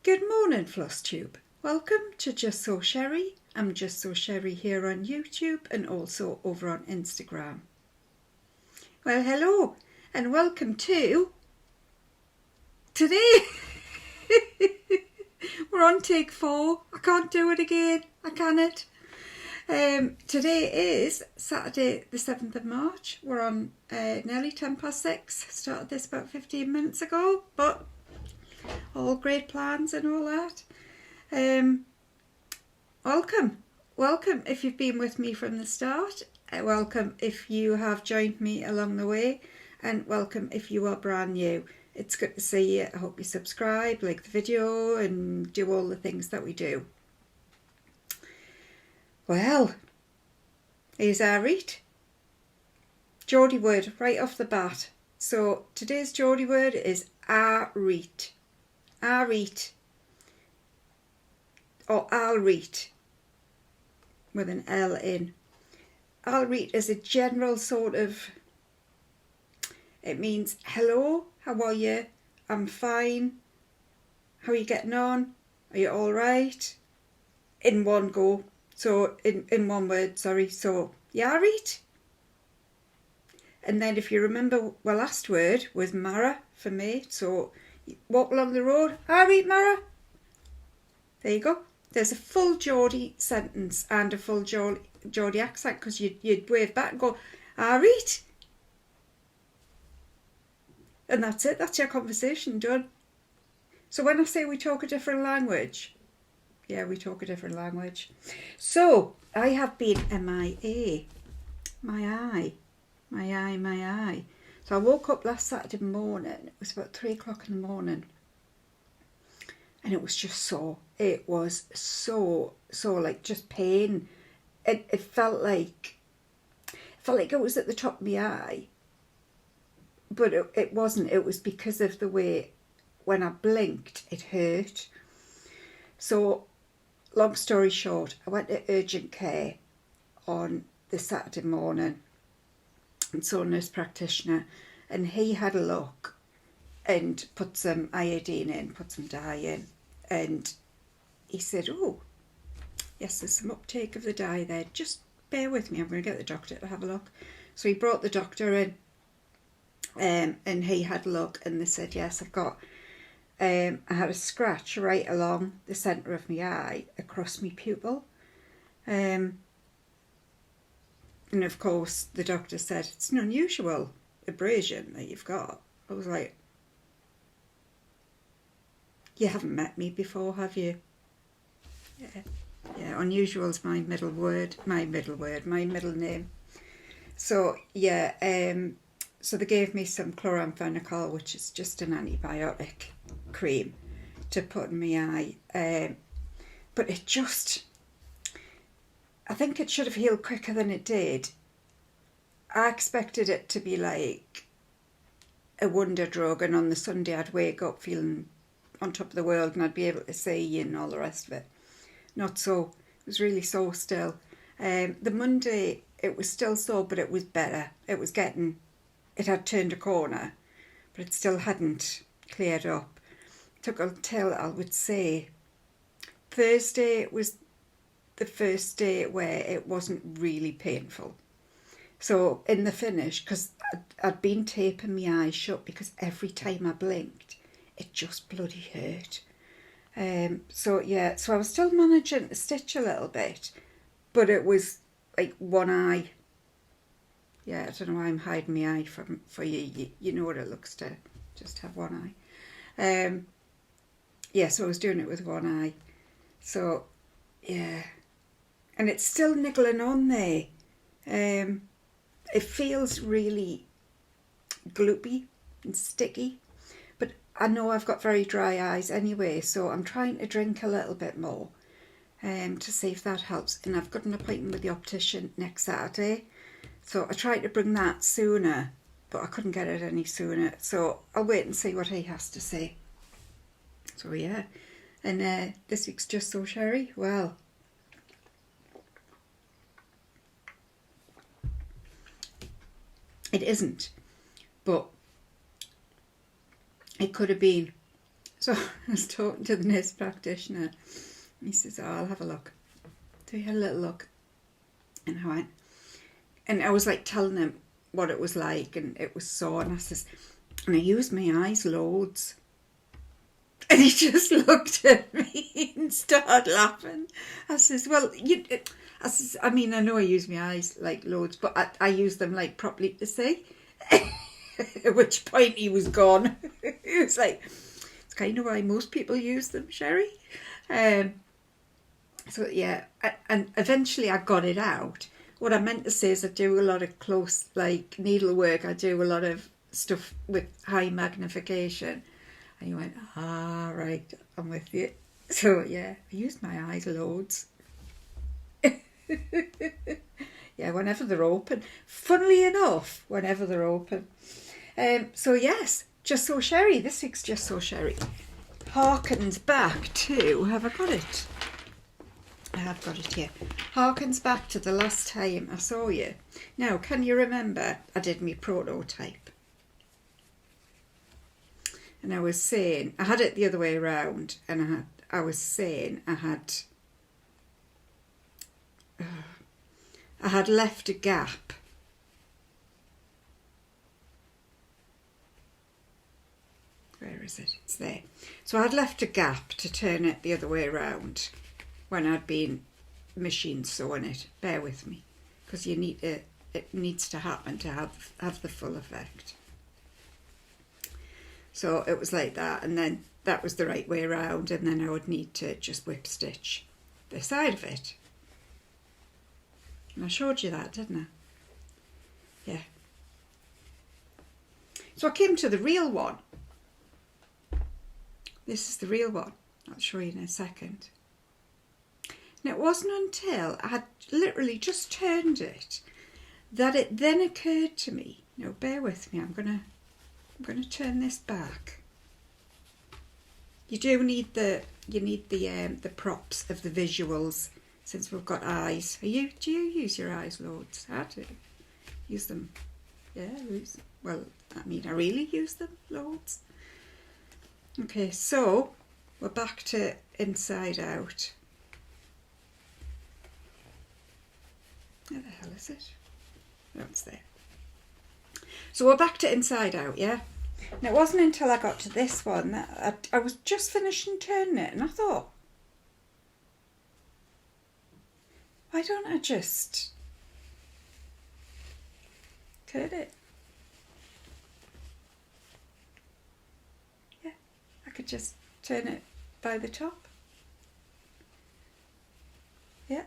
Good morning, Flosstube. Welcome to Justsewsherrie. I'm Justsewsherrie here on YouTube and also over on Instagram. Well, hello and welcome to today. We're on take 4. I can't do it again. I cannot. Today is Saturday the 7th of March. We're on nearly 6:10. Started this about 15 minutes ago, but all great plans and all that. Welcome if you've been with me from the start. Welcome if you have joined me along the way, and welcome if you are brand new. It's good to see you. I hope you subscribe, like the video and do all the things that we do. Well, here's our read. Geordie word right off the bat. So today's Geordie word is reet. Reet. Or I'll reet with an L in. I'll reet is a general sort of, it means hello, how are you? I'm fine. How are you getting on? Are you all right? In one go. So in one word, sorry. So yeah, reet. And then if you remember, my last word was Mara for me. So walk along the road. Reet, Mara. There you go. There's a full Geordie sentence and a full Geordie accent, because you'd wave back and go, reet. And that's it. That's your conversation done. So when I say we talk a different language, yeah, we talk a different language. So I have been MIA. My eye. So I woke up last Saturday morning. It was about 3 o'clock in the morning. And it was just sore. It was so like just pain. It felt like it was at the top of my eye. But it wasn't. It was because of the way when I blinked, it hurt. So long story short, I went to urgent care on the Saturday morning and saw a nurse practitioner, and he had a look and put some iodine in, put some dye in, and he said, oh, yes, there's some uptake of the dye there. Just bear with me, I'm going to get the doctor to have a look. So he brought the doctor in, and he had a look, and they said, yes, I've got, I had a scratch right along the centre of my eye, across my pupil. And of course, the doctor said, it's an unusual abrasion that you've got. I was like, you haven't met me before, have you? Yeah, unusual is my middle name. So, yeah, so they gave me some chloramphenicol, which is just an antibiotic cream to put in my eye. But it just, I think it should have healed quicker than it did. I expected it to be like a wonder drug, and on the Sunday I'd wake up feeling on top of the world and I'd be able to see and all the rest of it. Not so. It was really sore still. The Monday it was still sore, but it was better. It had turned a corner, but it still hadn't cleared up. It took until, I would say, Thursday was the first day where it wasn't really painful. So in the finish, because I'd been taping my eyes shut, because every time I blinked, it just bloody hurt. So yeah, so I was still managing to stitch a little bit, but it was like one eye. Yeah, I don't know why I'm hiding my eye for you. You know what it looks to just have one eye. Yeah, so I was doing it with one eye. So yeah, and it's still niggling on there. It feels really gloopy and sticky. I know I've got very dry eyes anyway, so I'm trying to drink a little bit more to see if that helps. And I've got an appointment with the optician next Saturday, so I tried to bring that sooner, but I couldn't get it any sooner. So I'll wait and see what he has to say. So yeah, and this week's Justsewsherrie, well, it isn't, but it could have been So I was talking to the nurse practitioner. He says, oh, I'll have a look. So he had a little look. And I went, and I was like telling him what it was like, and it was sore. And I says, and I used my eyes loads. And he just looked at me and started laughing. I says, well, I mean, I know I use my eyes like loads, but I use them like properly to see. At which point he was gone. He was like, it's kind of why most people use them, Sherrie. So yeah, and eventually I got it out. What I meant to say is I do a lot of close, like, needlework. I do a lot of stuff with high magnification. And he went, right, I'm with you. So yeah, I use my eyes loads. Yeah, whenever they're open. Funnily enough, whenever they're open. So yes, Justsewsherrie. This week's Justsewsherrie harkens back to, have I got it? I have got it here. Harkens back to the last time I saw you. Now, can you remember I did my prototype? And I was saying, I had it the other way around, and I was saying I had left a gap. Where is it? It's there. So I had left a gap to turn it the other way around when I'd been machine sewing it. Bear with me, because it needs to happen to have the full effect. So it was like that, and then that was the right way around, and then I would need to just whip stitch the side of it. And I showed you that, didn't I? Yeah. So I came to the real one. This is the real one. I'll show you in a second. And it wasn't until I had literally just turned it that it then occurred to me. Now bear with me. I'm gonna turn this back. You do need the props of the visuals, since we've got eyes. Do you use your eyes loads? I do. Use them. Yeah, well, I mean, I really use them loads. Okay, so we're back to inside out. Where the hell is it? No, it's there. So we're back to inside out, yeah? And it wasn't until I got to this one that I was just finishing turning it, and I thought, why don't I just turn it? Yeah, I could just turn it by the top. Yeah.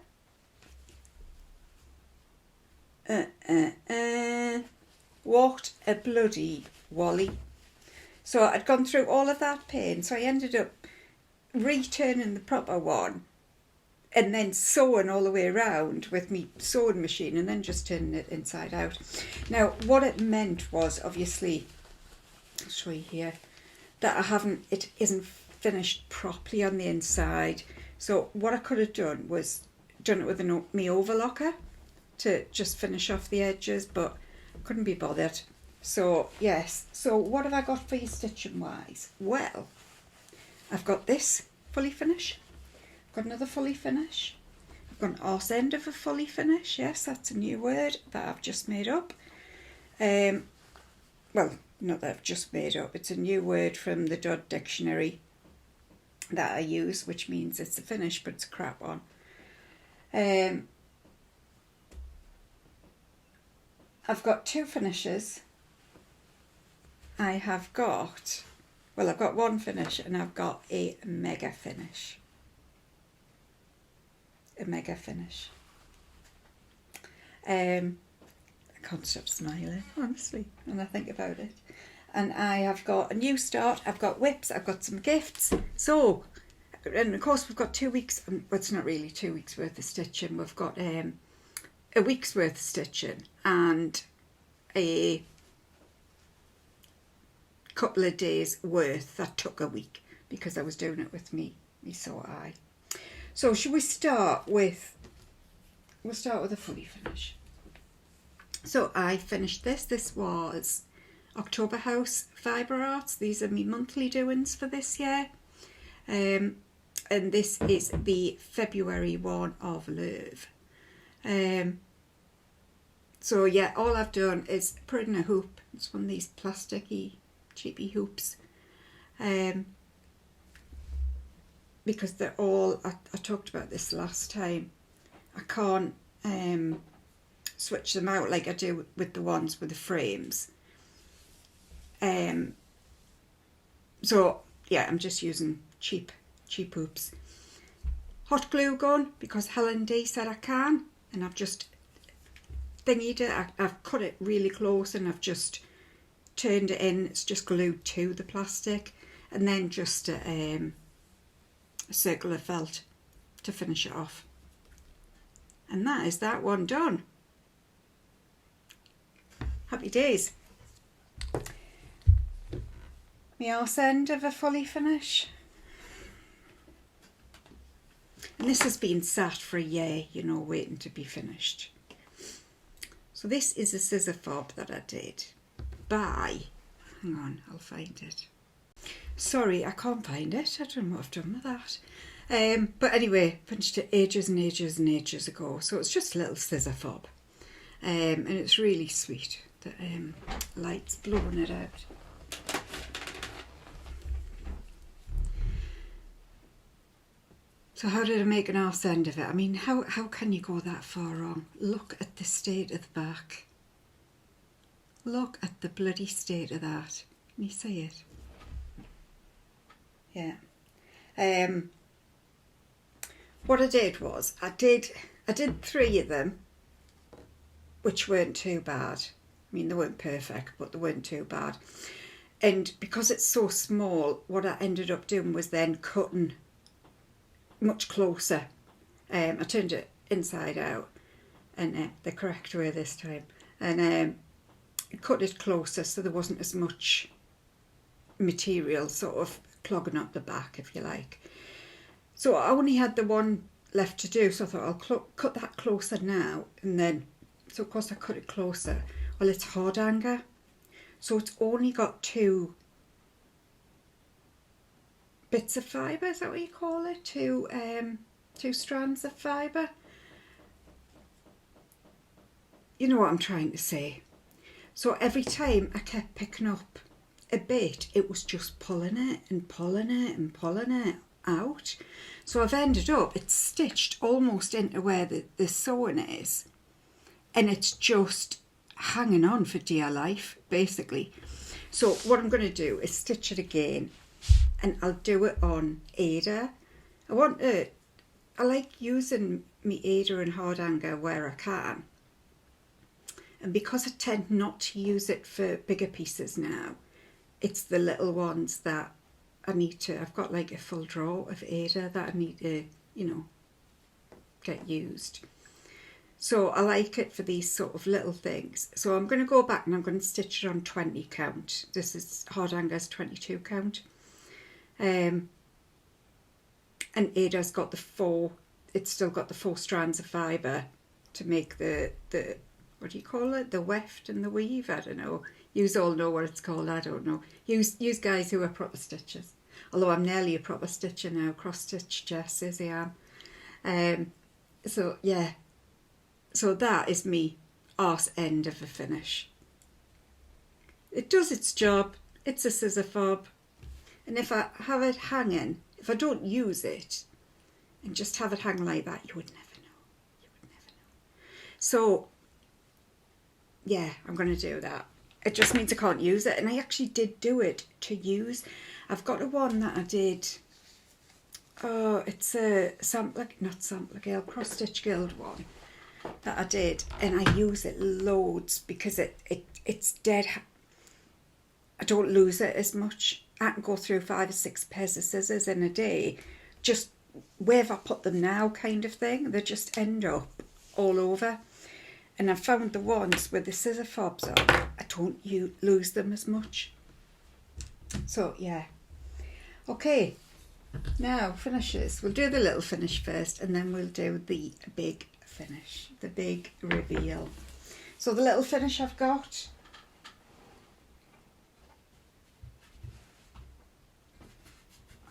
What a bloody wally. So I'd gone through all of that pain, so I ended up returning the proper one and then sewing all the way around with me sewing machine, and then just turning it inside out. Now what it meant was, obviously, I'll show you here, that it isn't finished properly on the inside. So what I could have done was done it with my overlocker to just finish off the edges, but couldn't be bothered. So yes, so what have I got for you stitching wise? Well, I've got this fully finish, I've got another fully finish, I've got an arse end of a fully finish. Yes, that's a new word that I've just made up. Well, not that I've just made up, it's a new word from the Dod dictionary that I use, which means it's a finish but it's a crap one. I've got two finishes. I've got one finish, and I've got a mega finish. I can't stop smiling, honestly, when I think about it. And I have got a new start, I've got whips, I've got some gifts. So, and of course we've got 2 weeks, well, it's not really 2 weeks worth of stitching, we've got a week's worth of stitching and a couple of days worth that took a week because I was doing it with me sore eye. So should we start with, we'll start with a fully finish. So I finished this was October House Fibre Arts. These are my monthly doings for this year. And this is the February one of Love. So yeah, all I've done is put it in a hoop. It's one of these plasticky, cheapy hoops. Because they're all, I talked about this last time, I can't switch them out like I do with the ones with the frames. So yeah, I'm just using cheap hoops. Hot glue gun, because Helen D said I can, and I've just thingied it. I've cut it really close and I've just turned it in. It's just glued to the plastic, and then just a circle of felt to finish it off. And that is that one done. Happy days. My arse end of a fully finish. And this has been sat for a year, you know, waiting to be finished. So this is a scissor fob that I did by, hang on, I'll find it. Sorry, I can't find it. I don't know what I've done with that. But anyway, finished it ages and ages and ages ago. So it's just a little scissor fob. And it's really sweet. The light's blowing it out. So how did I make an arse end of it? I mean, how can you go that far wrong? Look at the state of the back. Look at the bloody state of that. Can you see it? Yeah. What I did was, I did 3 of them, which weren't too bad. I mean, they weren't perfect, but they weren't too bad. And because it's so small, what I ended up doing was then cutting much closer. I turned it inside out, and the correct way this time, and cut it closer so there wasn't as much material sort of clogging up the back, if you like. So I only had the one left to do, so I thought I'll cut that closer now, and then, so of course I cut it closer. Well, it's hard hanger, so it's only got 2 bits of fibre, is that what you call it? 2 strands of fibre. You know what I'm trying to say. So every time I kept picking up a bit, it was just pulling it and pulling it and pulling it out. So I've ended up, it's stitched almost into where the sewing is, and it's just hanging on for dear life, basically. So what I'm going to do is stitch it again, and I'll do it on Ada. I like using my Ada and hard hanger where I can, and because I tend not to use it for bigger pieces now, it's the little ones that I need to, I've got like a full drawer of Ada that I need to, you know, get used. So I like it for these sort of little things. So I'm going to go back and I'm going to stitch it on 20 count. This is hard hanger's 22 count. And Ada's got the 4, it's still got the 4 strands of fibre to make the what do you call it? The weft and the weave, I don't know. Yous all know what it's called, I don't know. Yous guys who are proper stitchers. Although I'm nearly a proper stitcher now, cross-stitch Jess as I am. So yeah, so that is me arse end of a finish. It does its job, it's a scissor fob. And if I have it hanging, if I don't use it, and just have it hang like that, you would never know. You would never know. So yeah, I'm going to do that. It just means I can't use it. And I actually did do it to use. I've got a one that I did. Oh, it's a not Sampler Guild, Cross Stitch Guild one that I did. And I use it loads because it's dead. I don't lose it as much. I can go through 5 or 6 pairs of scissors in a day. Just wherever I put them now kind of thing. They just end up all over. And I found the ones with the scissor fobs on, I don't lose them as much. So yeah. Okay, now finishes. We'll do the little finish first, and then we'll do the big finish, the big reveal. So the little finish I've got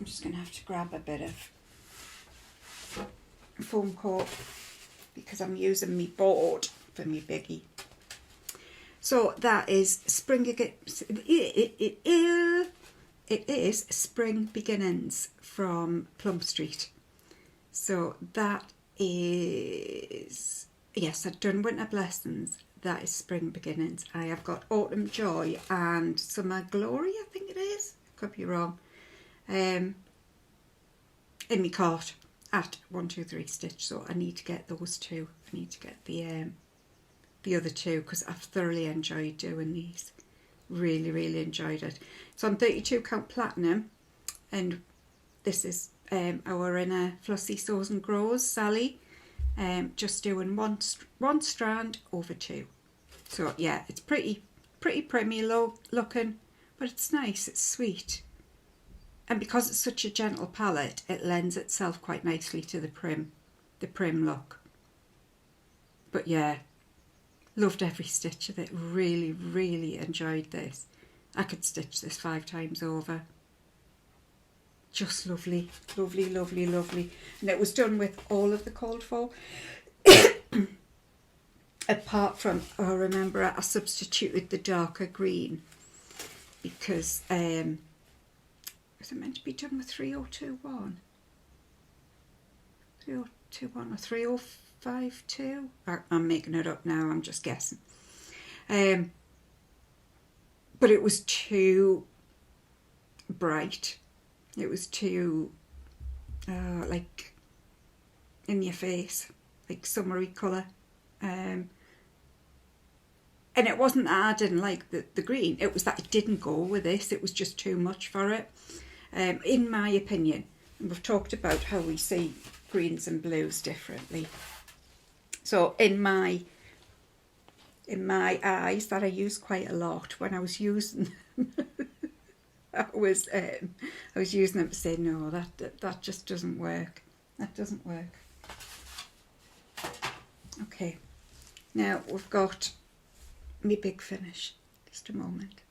I'm just going to have to grab a bit of foam coat because I'm using my board for my biggie. So that is it is Spring Beginnings from Plum Street. So that is, yes, I've done Winter Blessings. That is Spring Beginnings. I have got Autumn Joy and Summer Glory, I think it is. Could be wrong. In my cart at 123 Stitch. So I need to get those two. I need to get the other two because I've thoroughly enjoyed doing these. Really, really enjoyed it. It's on 32 count platinum, and this is our inner Flossy Sews and Grows Sally. Just doing one strand over two. So yeah, it's pretty primmy looking, but it's nice, it's sweet. And because it's such a gentle palette, it lends itself quite nicely to the prim look. But yeah, loved every stitch of it. Really, really enjoyed this. I could stitch this 5 times over. Just lovely, lovely, lovely, lovely. And it was done with all of the called for. Apart from, I remember I substituted the darker green because was it meant to be done with 3021? 3021 or 3052? I'm making it up now, I'm just guessing. But it was too bright. It was too, like, in your face, like summery colour. And it wasn't that I didn't like the green, it was that it didn't go with this, it was just too much for it. In my opinion, and we've talked about how we see greens and blues differently. So in my eyes that I use quite a lot, when I was using them, I was using them to say, no, that just doesn't work. That doesn't work. Okay, now we've got my big finish. Just a moment.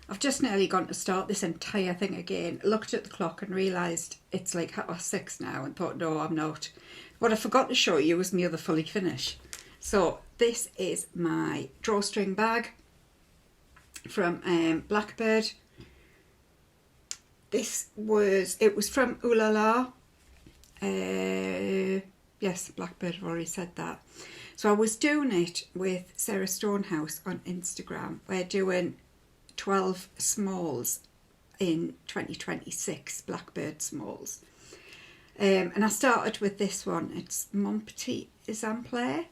I've just nearly gone to start this entire thing again, looked at the clock and realised it's like 6:30 now and thought, no, I'm not. What I forgot to show you was my other fully finish. So this is my drawstring bag from Blackbird. It was from Ooh La La. Yes, Blackbird, I've already said that. So I was doing it with Sarah Stonehouse on Instagram. We're doing 12 smalls in 2026, Blackbird smalls. And I started with this one. It's Mon Petit exemplair,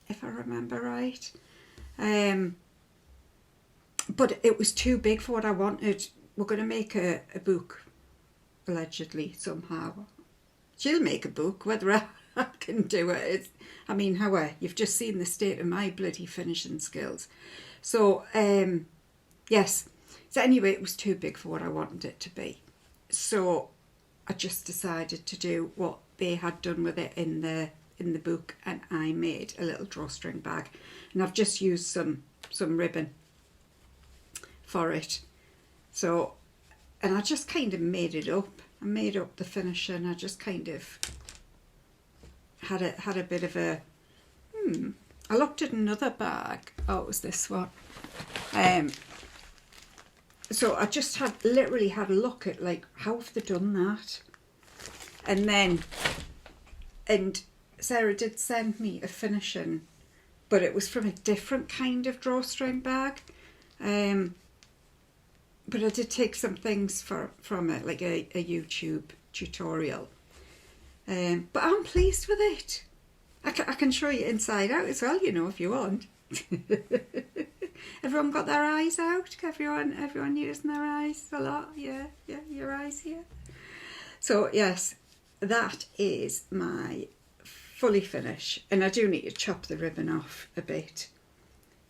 if I remember right. But it was too big for what I wanted. We're going to make a book, allegedly, somehow. She'll make a book, whether I can do it. I mean, however, you've just seen the state of my bloody finishing skills. So, yes. So anyway, it was too big for what I wanted it to be. So I just decided to do what they had done with it in the book, and I made a little drawstring bag. And I've just used some ribbon for it. So, and I just kind of made it up. I made up the finishing. I just kind of had a bit of a I looked at another bag. Oh, it was this one. So I just literally had a look at, like, how have they done that? And Sarah did send me a finishing, but it was from a different kind of drawstring bag. But I did take some things from it, like a YouTube tutorial. But I'm pleased with it. I can show you inside out as well, you know, if you want. Everyone got their eyes out? Everyone using their eyes a lot? Yeah, your eyes here. So yes, that is my fully finish. And I do need to chop the ribbon off a bit.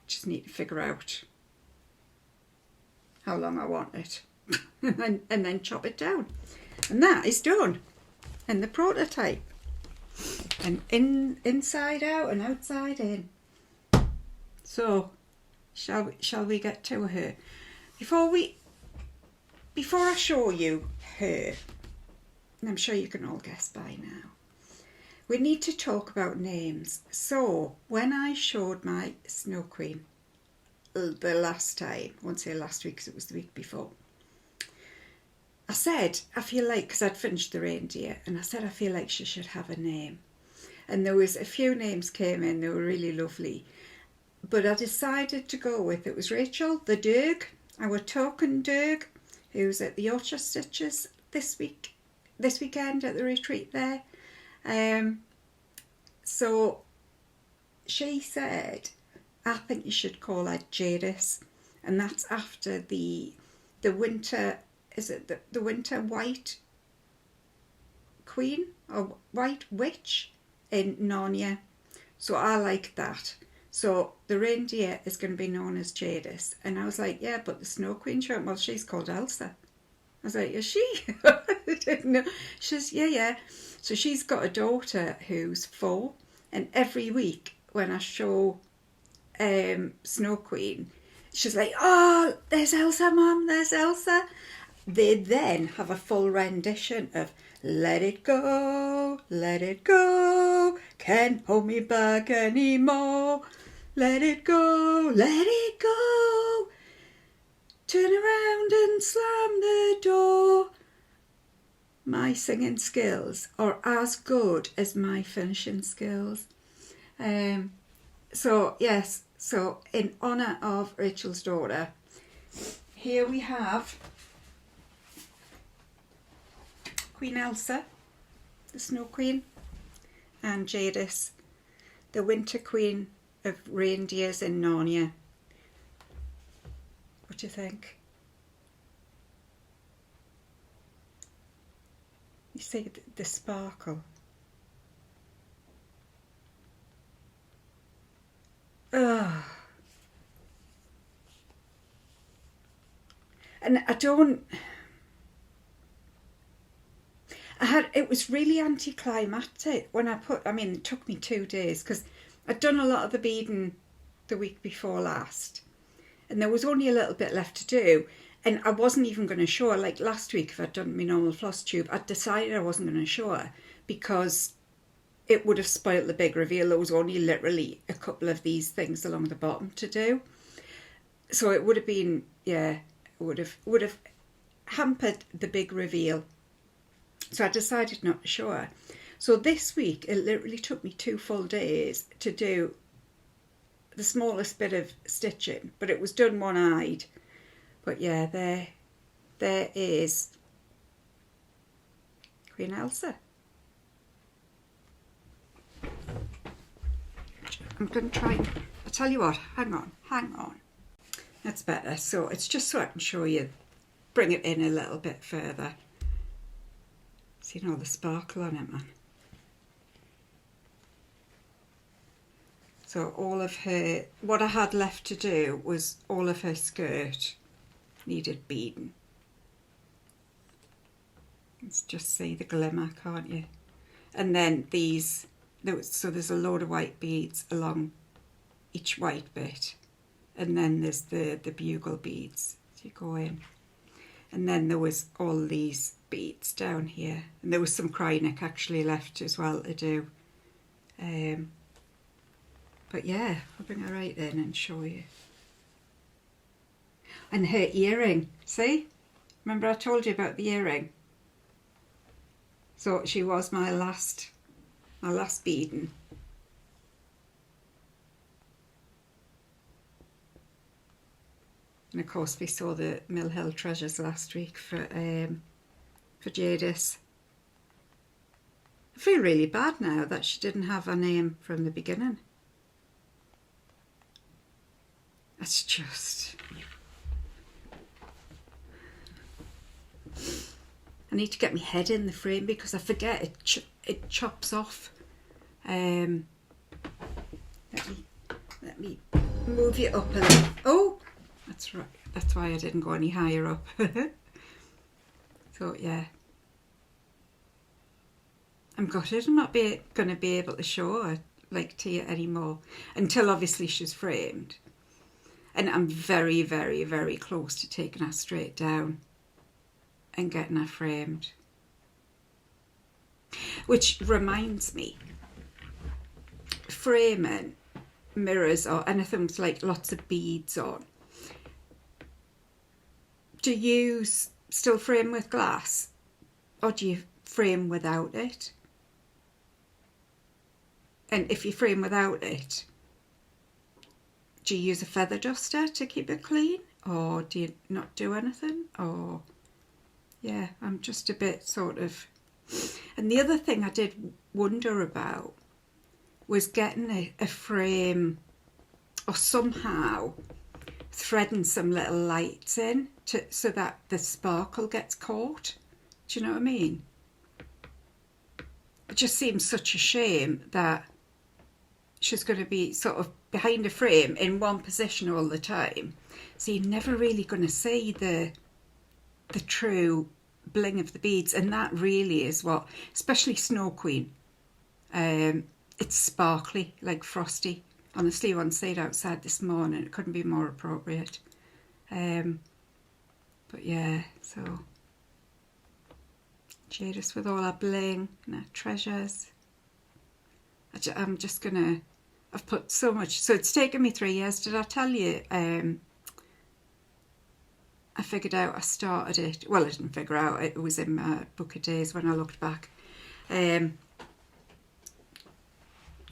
Just need to figure out how long I want it. and then chop it down. And that is done. And the prototype. And inside out and outside in. So, shall we get to her? Before we before I show you her, and I'm sure you can all guess by now, we need to talk about names. So when I showed my Snow Queen the last time, I won't say last week because it was the week before, I said, I feel like, because I'd finished the reindeer, and I said I feel like she should have a name. And there was a few names came in, they were really lovely. But I decided to go with, it was Rachel, the Derg, our token Derg, who's at the Yorkshire Stitches this weekend at the retreat there. So she said, I think you should call her Jadis, and that's after the winter, is it the winter white queen or white witch in Narnia? So I like that. So the reindeer is going to be known as Jadis. And I was like, yeah, but the Snow Queen, sure, well, she's called Elsa. I was like, is she? I didn't know. She says, yeah. So she's got a daughter who's 4, and every week when I show Snow Queen, she's like, oh, there's Elsa, Mum, there's Elsa. They then have a full rendition of let it go, can't hold me back anymore. Let it go, turn around and slam the door. My singing skills are as good as my finishing skills. So yes, so in honour of Rachel's daughter, here we have Queen Elsa, the Snow Queen, and Jadis, the Winter Queen of reindeers in Narnia. What do you think? You see the sparkle. Ugh. And it was really anticlimactic when it took me 2 days because I'd done a lot of the beading the week before last, and there was only a little bit left to do, and I wasn't even going to show her. Like last week, if I'd done my normal floss tube, I'd decided I wasn't going to show her because it would have spoilt the big reveal. There was only literally a couple of these things along the bottom to do, so it would have been, yeah, would have hampered the big reveal. So I decided not to show her. So this week, it literally took me 2 full days to do the smallest bit of stitching, but it was done one-eyed. But yeah, there is Queen Elsa. I'm going to try, I'll tell you what, hang on. That's better. So it's just so I can show you, bring it in a little bit further. See all the sparkle on it, man. So all of her, what I had left to do was all of her skirt needed beading. Let's just see the glimmer, can't you? And then there's a load of white beads along each white bit. And then there's the bugle beads. So you go in. And then there was all these beads down here. And there was some Krynic actually left as well to do. But yeah, I'll bring her right in and show you. And her earring, see? Remember I told you about the earring? So she was my last beading. And of course we saw the Mill Hill Treasures last week for Jadis. I feel really bad now that she didn't have a name from the beginning. That's just... I need to get my head in the frame because I forget it chops off. Let me move you up a little. Oh, that's right. That's why I didn't go any higher up. So yeah, I'm gutted. I'm not going to be able to show her to you anymore until obviously she's framed. And I'm very, very, very close to taking her straight down. and getting her framed. Which reminds me, framing mirrors or anything with like lots of beads on, do you still frame with glass or do you frame without it? And if you frame without it, do you use a feather duster to keep it clean, or do you not do anything? Or yeah, I'm just a bit sort of. And the other thing I did wonder about was getting a frame or somehow threading some little lights in so that the sparkle gets caught. Do you know what I mean? It just seems such a shame that she's going to be sort of behind a frame in one position all the time. So you're never really going to see the true bling of the beads. And that really is what, especially Snow Queen, it's sparkly, like frosty. Honestly, one stayed outside this morning, it couldn't be more appropriate. But yeah, so cheered us with all our bling and our treasures. I'm just gonna, I've put so much, so it's taken me 3 years. Did I tell you? I figured out, I started it, well I didn't figure out, it was in my book of days when I looked back.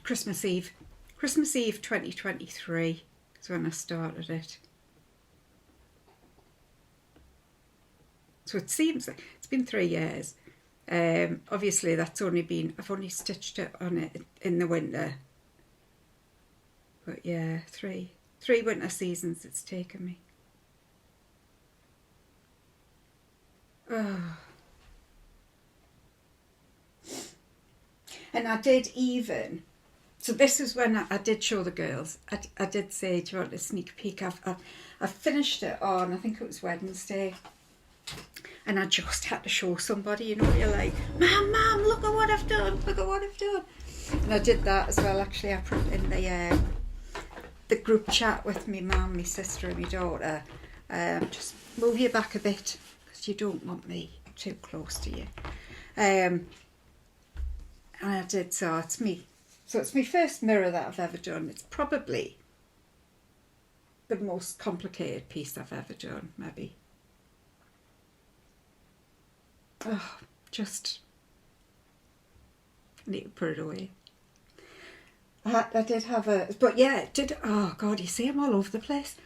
Christmas Eve 2023 is when I started it. So it seems like it's been 3 years. Obviously that's only been, I've only stitched it on it in the winter. But yeah, three winter seasons it's taken me. Oh. And I did even, so this is when I did show the girls. I did say, do you want a sneak peek? I finished it on, I think it was Wednesday. And I just had to show somebody, you know, you're like, Mum, look at what I've done, look at what I've done. And I did that as well, actually. I put it in the group chat with me mum, my sister and my daughter. Just move you back a bit, because you don't want me too close to you. And I did, so it's me. So it's my first mirror that I've ever done. It's probably the most complicated piece I've ever done, maybe. Oh, just I need to put it away. I did have a, but yeah, it did. Oh God, you see, I'm all over the place.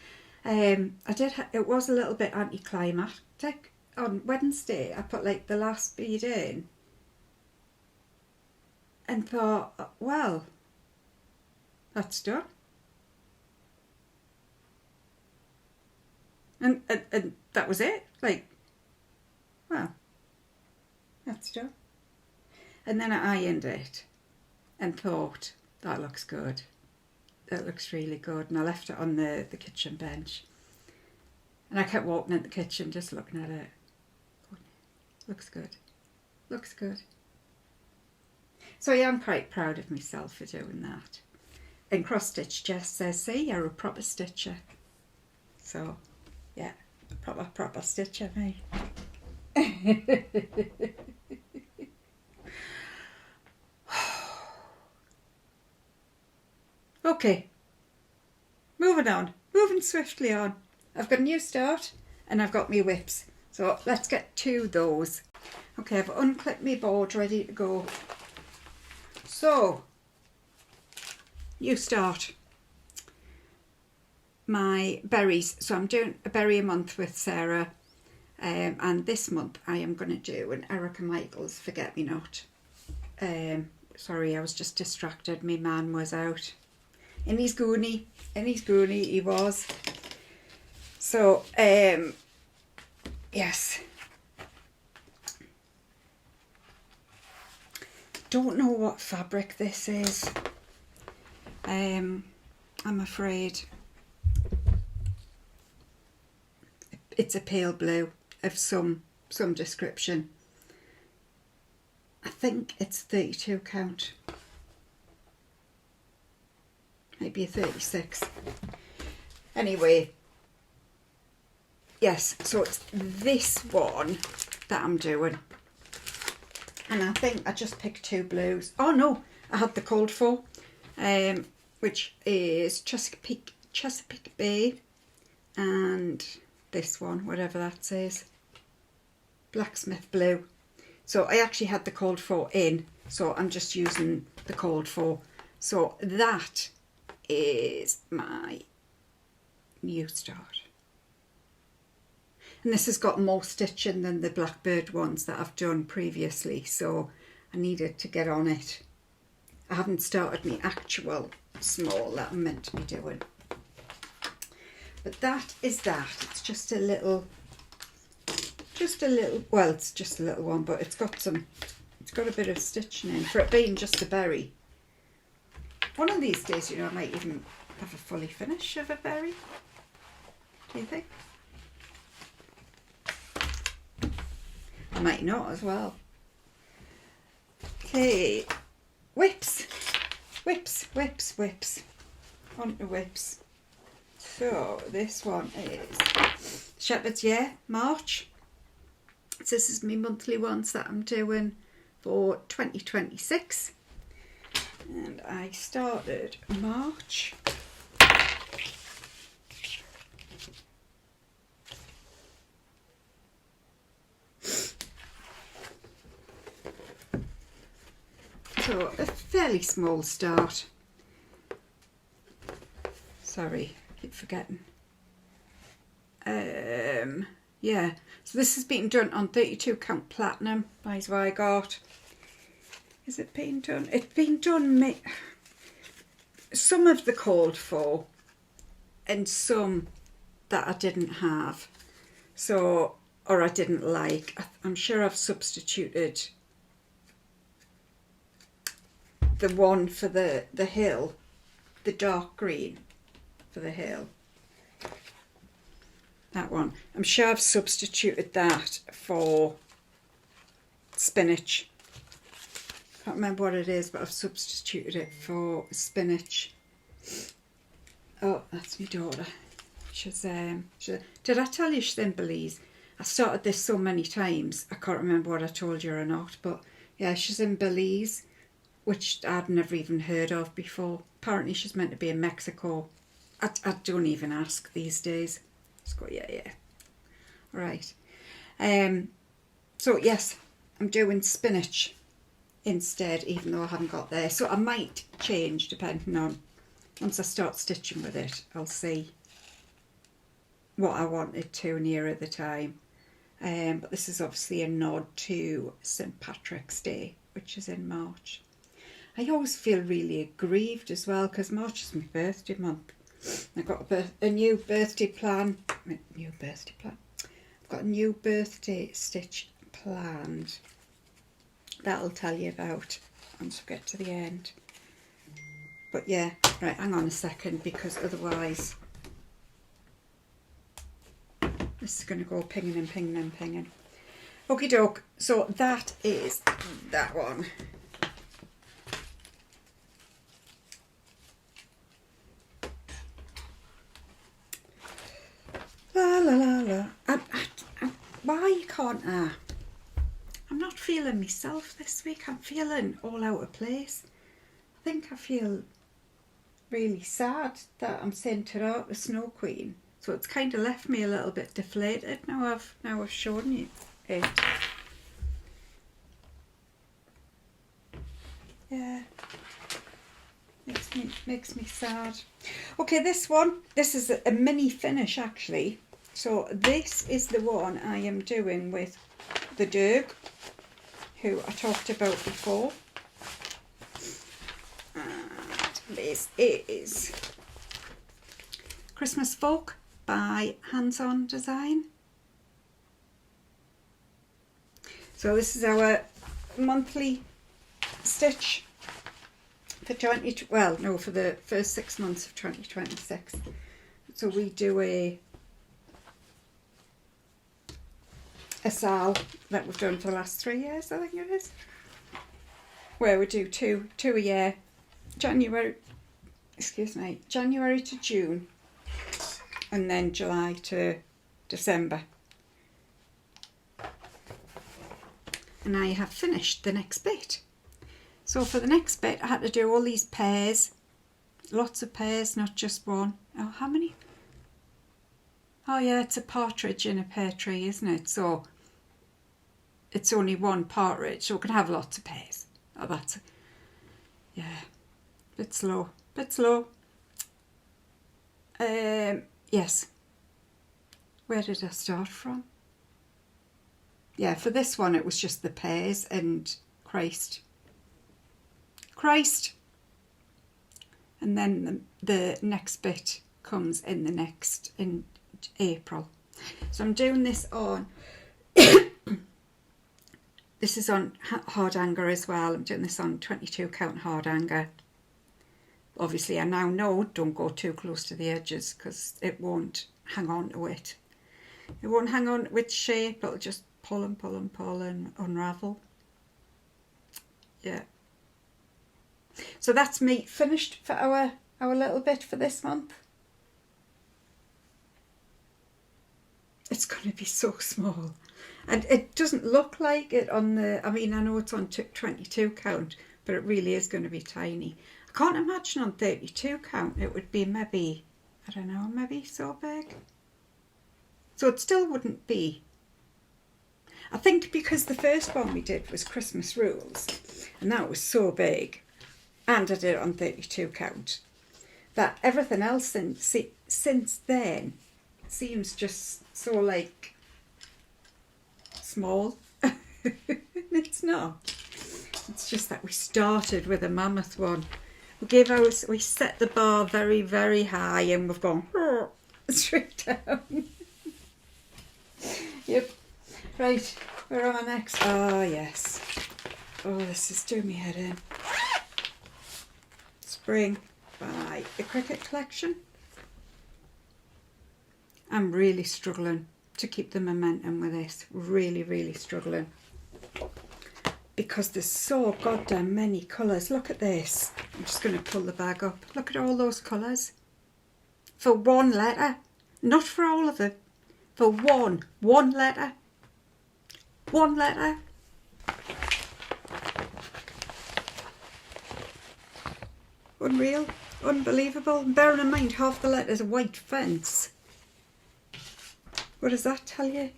I did. It was a little bit anticlimactic. On Wednesday, I put like the last bead in, and thought, well, that's done. And that was it. Like, well, that's done. And then I ironed it and thought, that looks good. That looks really good. And I left it on the kitchen bench. And I kept walking in the kitchen just looking at it. Looks good. Looks good. So yeah, I'm quite proud of myself for doing that. And Cross Stitch Jess says, see, you're a proper stitcher. So yeah, proper stitcher, me. Okay, moving swiftly on. I've got a new start and I've got my whips. So let's get to those. Okay, I've unclipped my board, ready to go. So, new start. My berries. So I'm doing a berry a month with Sarah. And this month I am going to do an Erica Michaels Forget Me Not. Sorry, I was just distracted. My man was out. In his goonie he was. So, yes. Don't know what fabric this is. I'm afraid. It's a pale blue of some description. I think it's 32 count. Maybe a 36. Anyway, yes, so it's this one. that I'm doing. And I think I just picked 2 blues. Oh no, I had the called for, which is Chesapeake Bay, and this one, whatever that says, Blacksmith Blue. So I actually had the called for in, so I'm just using the called for. So that is my new start. And this has got more stitching than the Blackbird ones that I've done previously, so I needed to get on it. I haven't started my actual small that I'm meant to be doing. But that is that. It's just a little, well, it's just a little one, but it's got a bit of stitching in for it being just a berry. One of these days, you know, I might even have a fully finish of a berry. Do you think? I might not as well. Okay, whips. On to whips. So this one is Shepherd's Year, March. So this is my monthly ones that I'm doing for 2026. And I started March. So a fairly small start. Sorry, I keep forgetting. Yeah, so this has been done on 32 count platinum by Zweigart. Is it being done? It's been done, some of the called for and some that I didn't have. So, or I didn't like. I'm sure I've substituted the one for the hill, the dark green for the hill. That one. I'm sure I've substituted that for spinach. Can't remember what it is, but I've substituted it for spinach. Oh, that's my daughter. Did I tell you she's in Belize? I started this so many times, I can't remember what I told you or not, but yeah, she's in Belize, which I'd never even heard of before. Apparently she's meant to be in Mexico. I don't even ask these days. Just go, yeah. Right. So yes, I'm doing spinach instead, even though I haven't got there. So I might change depending on, once I start stitching with it, I'll see what I wanted to nearer the time. But this is obviously a nod to St. Patrick's Day, which is in March. I always feel really aggrieved as well, because March is my birthday month. I've got a new birthday plan. I've got a new birthday stitch planned that I'll tell you about once we get to the end. But yeah, right, hang on a second, because otherwise this is going to go pinging and pinging and pinging. Okie doke, so that is that one. Why can't I? I'm not feeling myself this week. I'm feeling all out of place. I think I feel really sad that I'm sent out the Snow Queen. So it's kind of left me a little bit deflated. Now I've shown you it. Yeah. Makes me sad. Okay, this is a mini finish actually. So this is the one I am doing with the Dirk, who I talked about before. And this is Christmas Folk by Hands On Design. So this is our monthly stitch for for the first 6 months of 2026. So we do a sal that we've done for the last 3 years, I think it is, where we do two a year, January to June, and then July to December. and I have finished the next bit. So for the next bit I had to do all these pairs, lots of pairs, not just one. Oh, how many? Oh yeah, it's a partridge in a pear tree, isn't it? So it's only one partridge, so we can have lots of pairs. Oh, that's, yeah, bit slow, bit slow. Yes, where did I start from? Yeah, for this one it was just the pairs and Christ. And then the next bit comes in April. So I'm doing this on, this is on hard hanger as well. I'm doing this on 22 count hard hanger. Obviously I now know don't go too close to the edges because it won't hang on to it. It won't hang on with shape, it'll just pull and unravel. Yeah. So that's me finished for our little bit for this month. It's going to be so small. And it doesn't look like it on the, I mean, I know it's on 22 count, but it really is going to be tiny. I can't imagine on 32 count it would be maybe, I don't know, maybe so big. So it still wouldn't be. I think because the first one we did was Christmas Rules, and that was so big, and I did it on 32 count, that everything else since then seems just so like small. It's not. It's just that we started with a mammoth one. We set the bar very, very high, and we've gone straight down. Yep. Right, where am I next? Oh yes. Oh, this is doing me head in. Spring by the Cricket Collection. I'm really struggling to keep the momentum with this. Really, really struggling. Because there's so goddamn many colours. Look at this. I'm just going to pull the bag up. Look at all those colours. For one letter. Not for all of them. For one letter. One letter. Unreal. Unbelievable. And bearing in mind half the letter's a white fence. What does that tell you?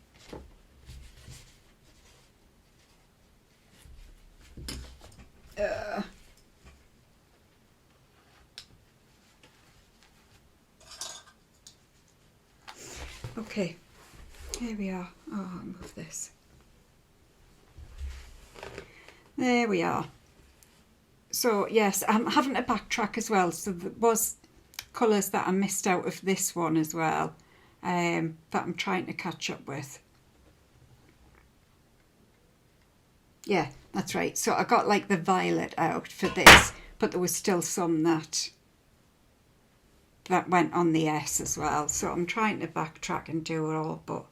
Okay, here we are. Oh, I'll move this. There we are. So yes, I'm having to backtrack as well. So there was colours that I missed out of this one as well, that I'm trying to catch up with. Yeah, that's right. So I got like the violet out for this, but there was still some that went on the S as well. So I'm trying to backtrack and do it all, but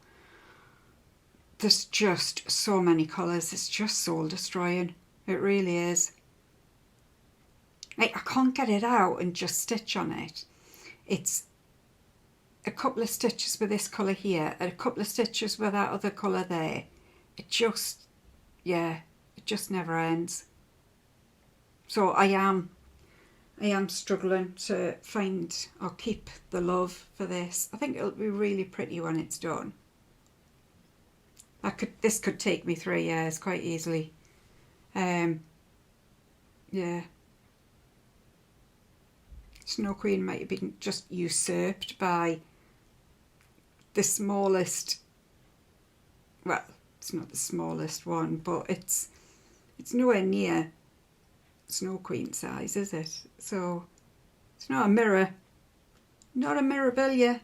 there's just so many colours. It's just soul destroying. It really is. Like, I can't get it out and just stitch on it. It's a couple of stitches with this colour here and a couple of stitches with that other colour there. It just, yeah, it just never ends. So I am struggling to find or keep the love for this. I think it'll be really pretty when it's done. This could take me 3 years quite easily. Yeah. Snow Queen might have been just usurped by the smallest, well, it's not the smallest one, but it's nowhere near Snow Queen size, is it? So it's not a mirror, not a Mirabilia.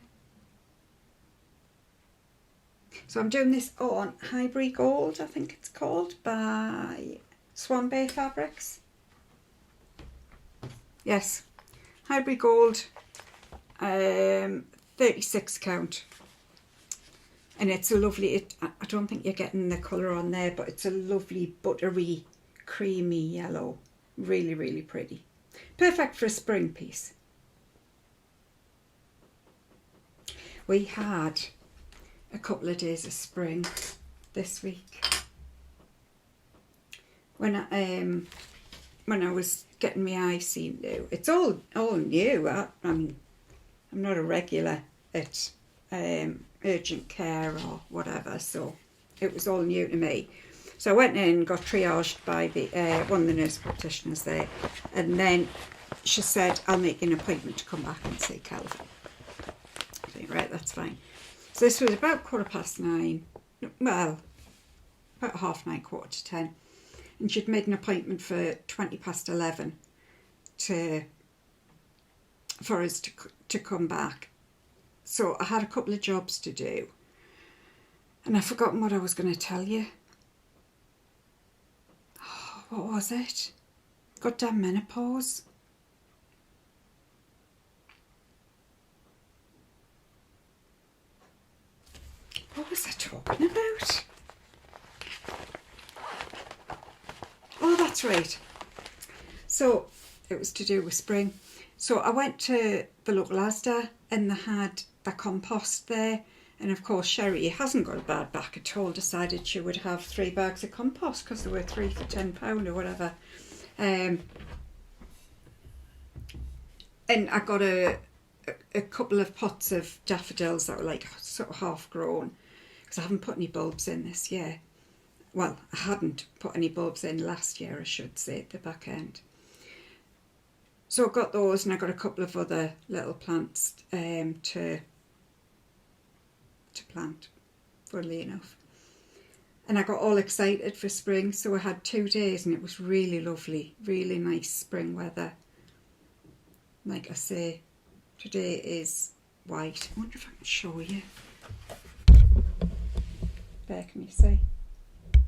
So I'm doing this on Highbury Gold, I think it's called, by Swan Bay Fabrics. Yes, Highbury Gold, 36 count. And it's a lovely, I don't think you're getting the colour on there, but it's a lovely buttery, creamy yellow. Really, really pretty. Perfect for a spring piece. We had a couple of days of spring this week. when I was getting my eyes seen new. It's all new. I'm not a regular at urgent care or whatever, so it was all new to me. So I went in and got triaged by the one of the nurse practitioners there, and then she said, I'll make an appointment to come back and see Calvin. I think, right, that's fine. So this was about 9:15, well, about 9:30, 9:45. And she'd made an appointment for 11:20 for us to come back. So I had a couple of jobs to do, and I've forgotten what I was going to tell you. Oh, what was it? Goddamn menopause. What was I talking about? Oh, that's right. So it was to do with spring. So I went to the local Asda and they had the compost there. And of course, Sherrie hasn't got a bad back at all, decided she would have 3 bags of compost because they were 3 for £10 or whatever. And I got a couple of pots of daffodils that were like sort of half grown, because I haven't put any bulbs in this year. Well, I hadn't put any bulbs in last year, I should say, at the back end. So I got those, and I got a couple of other little plants to plant, funnily enough. And I got all excited for spring, so I had 2 days and it was really lovely, really nice spring weather. Like I say, today is white. I wonder if I can show you. There, can you see?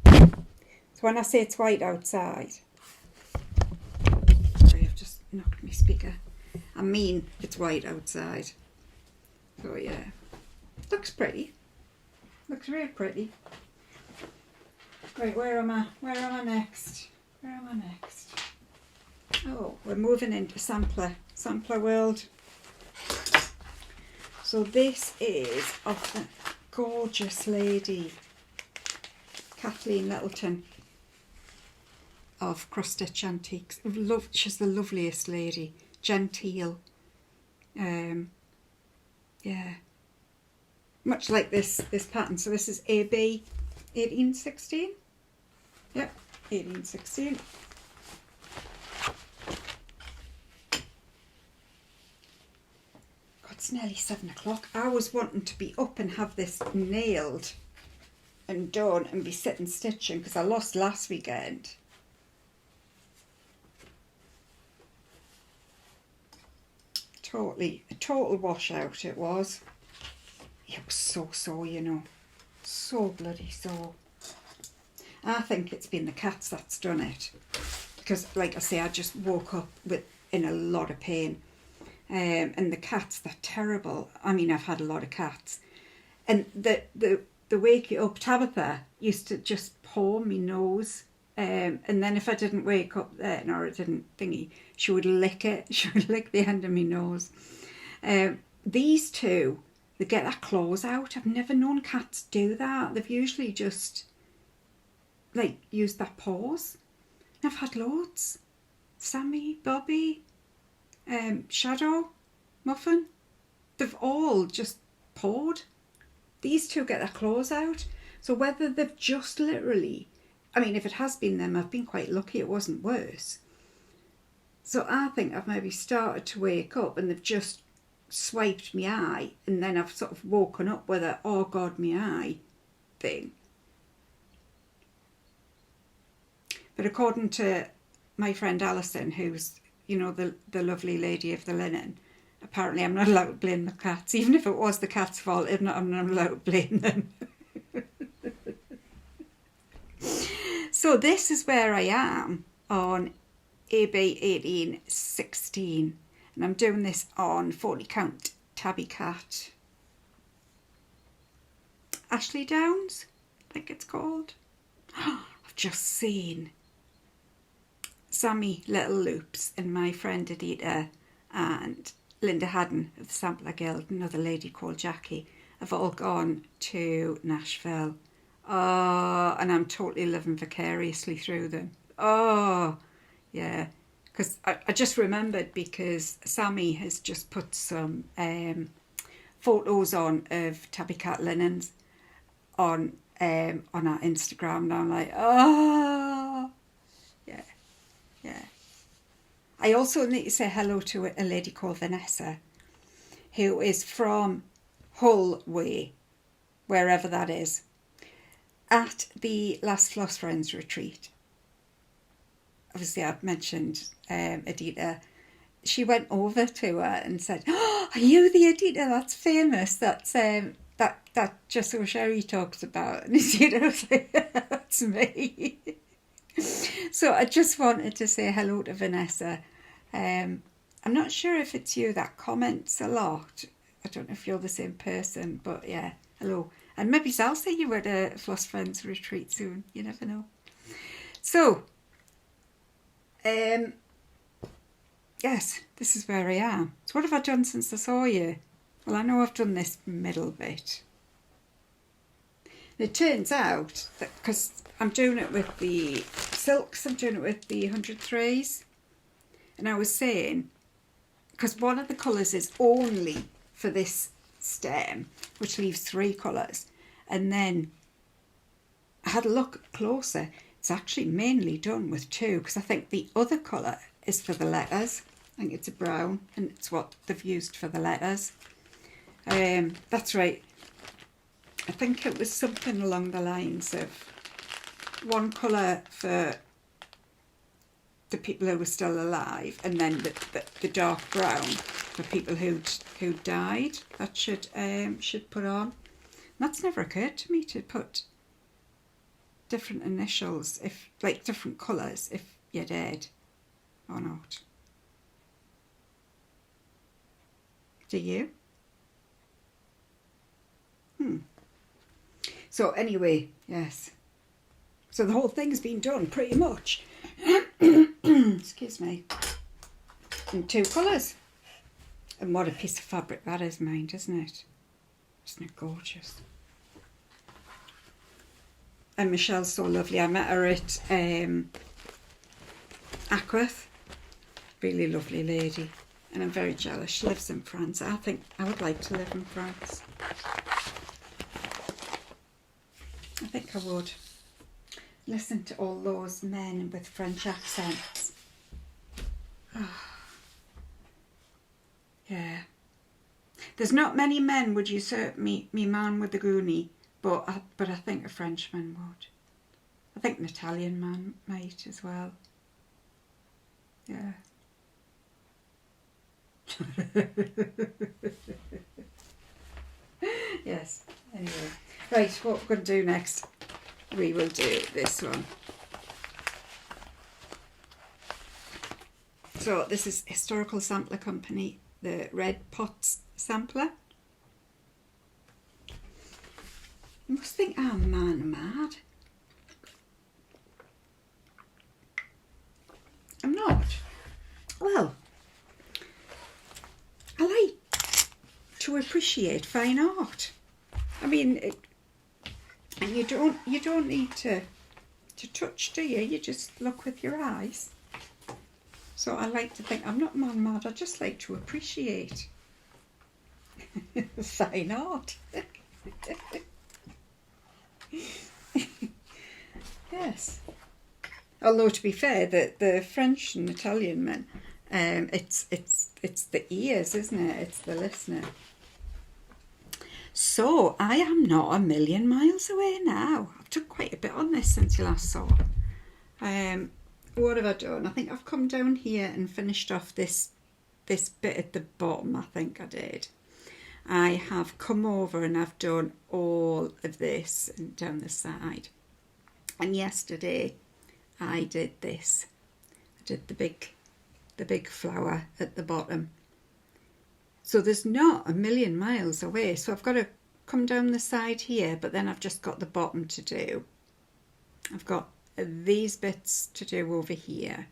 So when I say it's white outside, sorry, I've just knocked my speaker. I mean it's white outside. So yeah, looks pretty. Looks real pretty. Right, where am I? Where am I next? Where am I next? Oh, we're moving into sampler world. So this is of the gorgeous lady Kathleen Littleton of Cross Stitch Antiques. She's the loveliest lady, genteel. Yeah, much like this pattern. So this is AB 1816. Yep, 1816. God, it's nearly 7 o'clock. I was wanting to be up and have this nailed and done and be sitting stitching because I lost last weekend. A total washout it was. It was so sore, you know. So bloody sore. I think it's been the cats that's done it. Because, like I say, I just woke up in a lot of pain. And the cats, they're terrible. I mean, I've had a lot of cats. And the wake you up, Tabitha used to just paw me nose. And then if I didn't wake up then, or it didn't thingy, she would lick it. She would lick the end of my nose. These two, they get their claws out. I've never known cats do that. They've usually just, like, used their paws. And I've had loads. Sammy, Bobby, Shadow, Muffin. They've all just pawed. These two get their claws out. So whether they've just literally, I mean, if it has been them, I've been quite lucky it wasn't worse. So I think I've maybe started to wake up and they've just swiped me eye, and then I've sort of woken up with a, oh God, me eye thing. But according to my friend Alison, who's, you know, the lovely lady of the linen, apparently I'm not allowed to blame the cats. Even if it was the cat's fault, I'm not allowed to blame them. So this is where I am on AB 1816, and I'm doing this on 40 count tabby cat. Ashley Downs, I think it's called. I've just seen Sammy Little Loops and my friend Adita and Linda Haddon of the Sampler Guild, another lady called Jackie, have all gone to Nashville. And I'm totally living vicariously through them. Oh, yeah. Because I just remembered because Sammy has just put some photos on of tabby cat linens on our Instagram, and I'm like, oh, yeah, yeah. I also need to say hello to a lady called Vanessa, who is from Hull Way, wherever that is, at the last Floss Friends retreat. Obviously, I've mentioned Edita. She went over to her and said, "Oh, are you the Edita that's famous? That's that Justsewsherrie talks about." And Edita was like, "That's me." So I just wanted to say hello to Vanessa. I'm not sure if it's you that comments a lot. I don't know if you're the same person, but yeah, hello. And maybe I'll see you at a Floss Friends retreat soon. You never know. So, yes, this is where I am. So what have I done since I saw you? Well, I know I've done this middle bit. It turns out that because I'm doing it with the silks, I'm doing it with the 103s. And I was saying, because one of the colours is only for this stem, which leaves 3 colours. And then I had a look closer. It's actually mainly done with 2, because I think the other colour is for the letters. I think it's a brown, and it's what they've used for the letters. That's right. I think it was something along the lines of 1 colour for the people who were still alive, and then the dark brown for people who'd died. That should put on. And that's never occurred to me, to put different initials, if like different colours, if you're dead or not. Do you? So anyway, yes. So the whole thing's been done pretty much. Excuse me. In 2 colours. And what a piece of fabric that is, mind, isn't it? Isn't it gorgeous? And Michelle's so lovely. I met her at Aquith. Really lovely lady. And I'm very jealous. She lives in France. I think I would like to live in France. I think I would. Listen to all those men with French accents. Oh. Yeah. There's not many men would usurp me man with the goonie, but I think a Frenchman would. I think an Italian man might as well. Yeah. Yes. Anyway. Right, what we're going to do next, we will do this one. So this is Historical Sampler Company, the Red Pots sampler. You must think I'm mad. I'm not. Well, I like to appreciate fine art. I mean, and you don't need to touch, do you? You just look with your eyes. So I like to think I'm not mad. I just like to appreciate fine art. Yes. Although to be fair, the French and Italian men, it's the ears, isn't it? It's the listener. So I am not a million miles away now. I've done quite a bit on this since you last saw. What have I done? I think I've come down here and finished off this bit at the bottom. I think I did. I have come over and I've done all of this and down the side. And yesterday I did this. I did the big flower at the bottom. So there's not a million miles away. So I've got to come down the side here, but then I've just got the bottom to do. I've got these bits to do over here.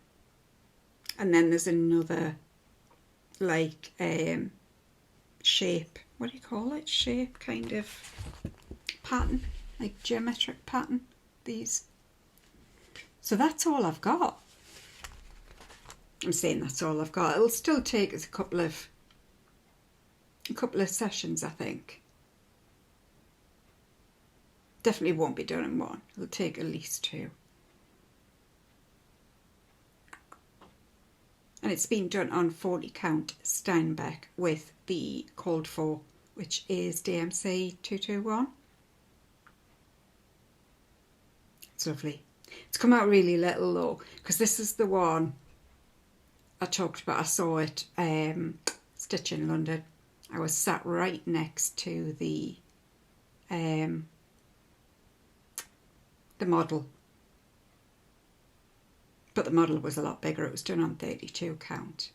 And then there's another, like, shape. What do you call it? Shape, kind of pattern, like geometric pattern. These. So that's all I've got. I'm saying that's all I've got. It'll still take us a couple of sessions, I think. Definitely won't be done in one. It'll take at least 2. And it's been done on 40 count Steinbeck with the called for, which is DMC 221. It's lovely. It's come out really little though, because this is the one I talked about. I saw it Stitch in London. I was sat right next to the model, but the model was a lot bigger. It was done on 32 count.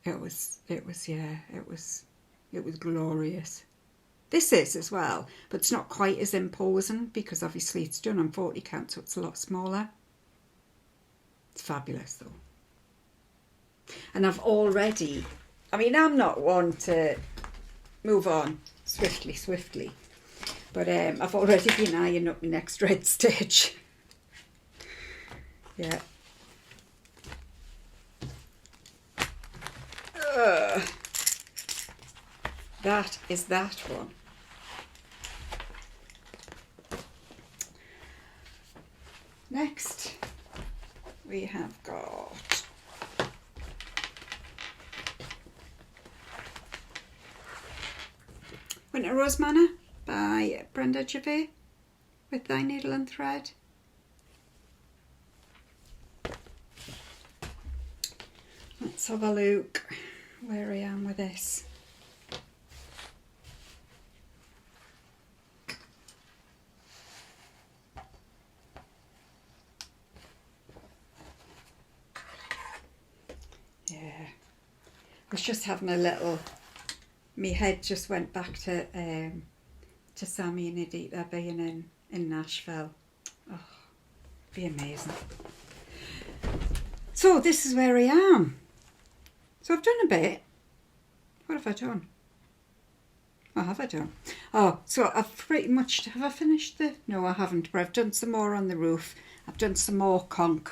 It was glorious. This is as well, but it's not quite as imposing because obviously it's done on 40 count, so it's a lot smaller. It's fabulous though. And I've already, I mean, I'm not one to move on swiftly, but I've already been eyeing up my next red stitch. Yeah. That is that one. Next, we have got Winter Rose Manor by Brenda Jave with Thy Needle and Thread. Let's have a look where I am with this. Yeah, I was just having a little, my head just went back to Sammy and Edita being in Nashville. Oh, be amazing. So this is where I am. So I've done a bit. What have I done? What have I done? Oh, so I've pretty much, have I finished the, no I haven't, but I've done some more on the roof. I've done some more conch.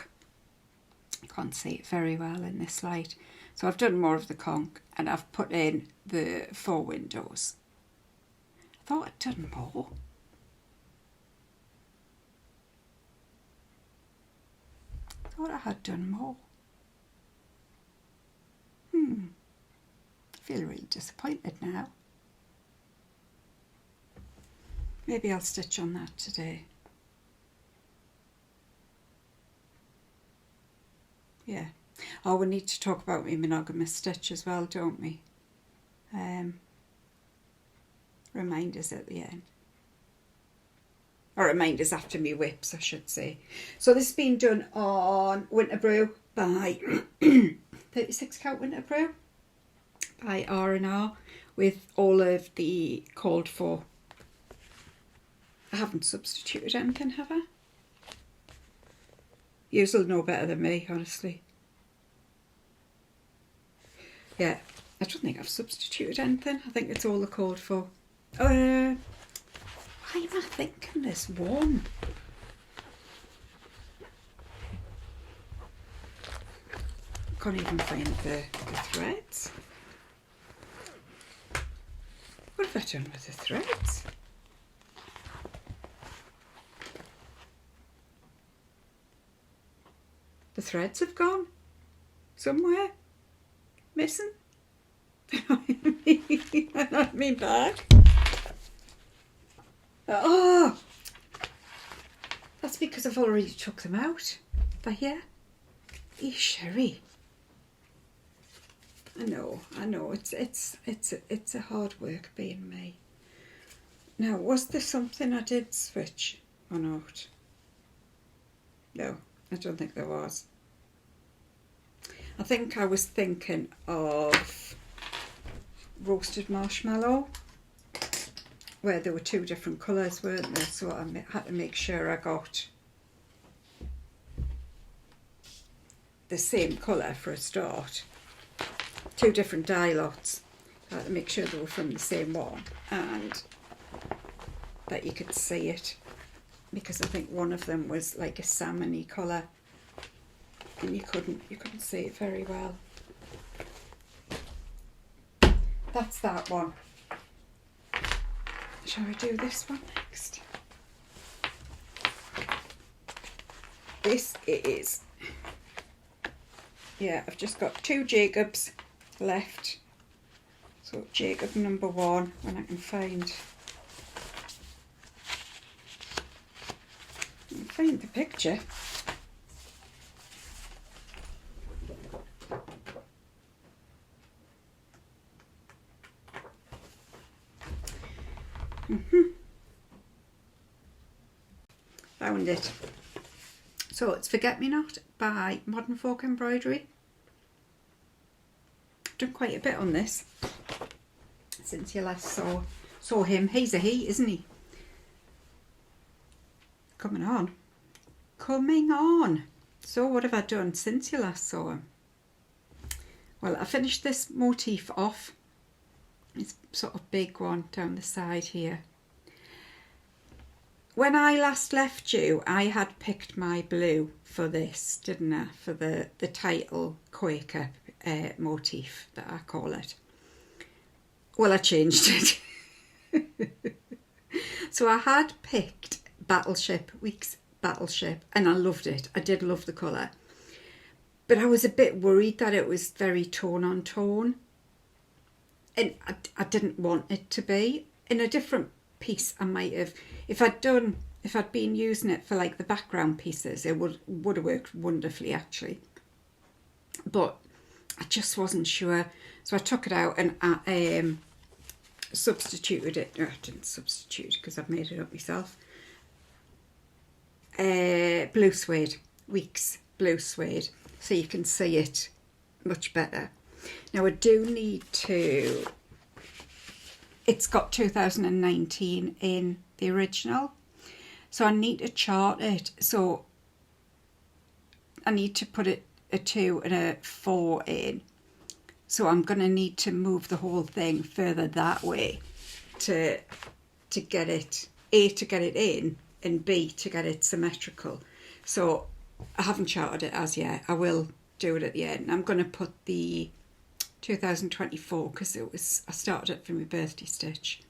You can't see it very well in this light. So I've done more of the conch and I've put in the 4 windows. I thought I'd done more. I thought I had done more. I feel really disappointed now. Maybe I'll stitch on that today. Yeah. Oh, we need to talk about my monogamous stitch as well, don't we? Reminders at the end. Or reminders after me whips, I should say. So this has been done on Winter Brew by 36 count Winter Brew by R&R with all of the called for. I haven't substituted anything, have I? You'll know better than me, honestly. Yeah, I don't think I've substituted anything. I think it's all the called for. Why am I thinking there's one? Can't even find the threads. What have I done with the threads? The threads have gone somewhere. Missing. They're not in my bag. Oh, that's because I've already took them out. But here, Sherrie. I know. It's a hard work being me. Now, was there something I did switch or not? No, I don't think there was. I think I was thinking of roasted marshmallow, where there were 2 different colours, weren't there? So I had to make sure I got the same colour for a start. 2 different dye lots. I had to make sure they were from the same one and that you could see it. because I think one of them was like a salmony colour, and you couldn't see it very well. That's that one. Shall we do this one next? This is, yeah, I've just got 2 Jacobs left. So Jacob number 1, when I can find the picture. Found it. So it's Forget Me Not by Modern Folk Embroidery. I've done quite a bit on this since you last saw him. He's a he, isn't he? Coming on. So what have I done since you last saw him? Well, I finished this motif off. It's sort of big one down the side here. When I last left you, I had picked my blue for this, didn't I? For the title Quaker motif, that I call it. Well, I changed it. So I had picked Battleship, Weeks Battleship, and I loved it. I did love the colour. But I was a bit worried that it was very tone on tone. And I didn't want it to be. In a different piece, I might have, if I'd been using it for like the background pieces, it would have worked wonderfully actually. But I just wasn't sure. So I took it out and I substituted it. No, I didn't substitute it because I've made it up myself. Blue suede, Weeks blue suede, so you can see it much better. Now I do need to, it's got 2019 in the original, so I need to chart it. So I need to put a 2 and a 4 in. So I'm going to need to move the whole thing further that way to get it, A, to get it in, and B, to get it symmetrical. So I haven't charted it as yet. I will do it at the end. I'm going to put the 2024 because I started it from my birthday stitch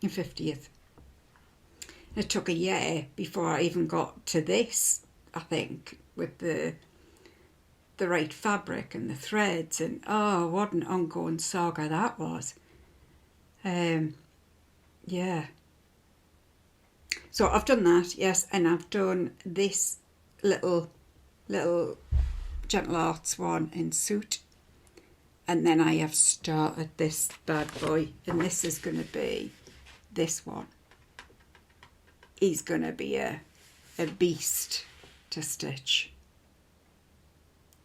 in 50th. It took a year before I even got to this, I think, with the right fabric and the threads, and oh, what an ongoing saga that was. Yeah. So I've done that, yes, and I've done this little Gentle Arts one in Suit, and then I have started this bad boy, and this is going to be this one. He's going to be a beast to stitch.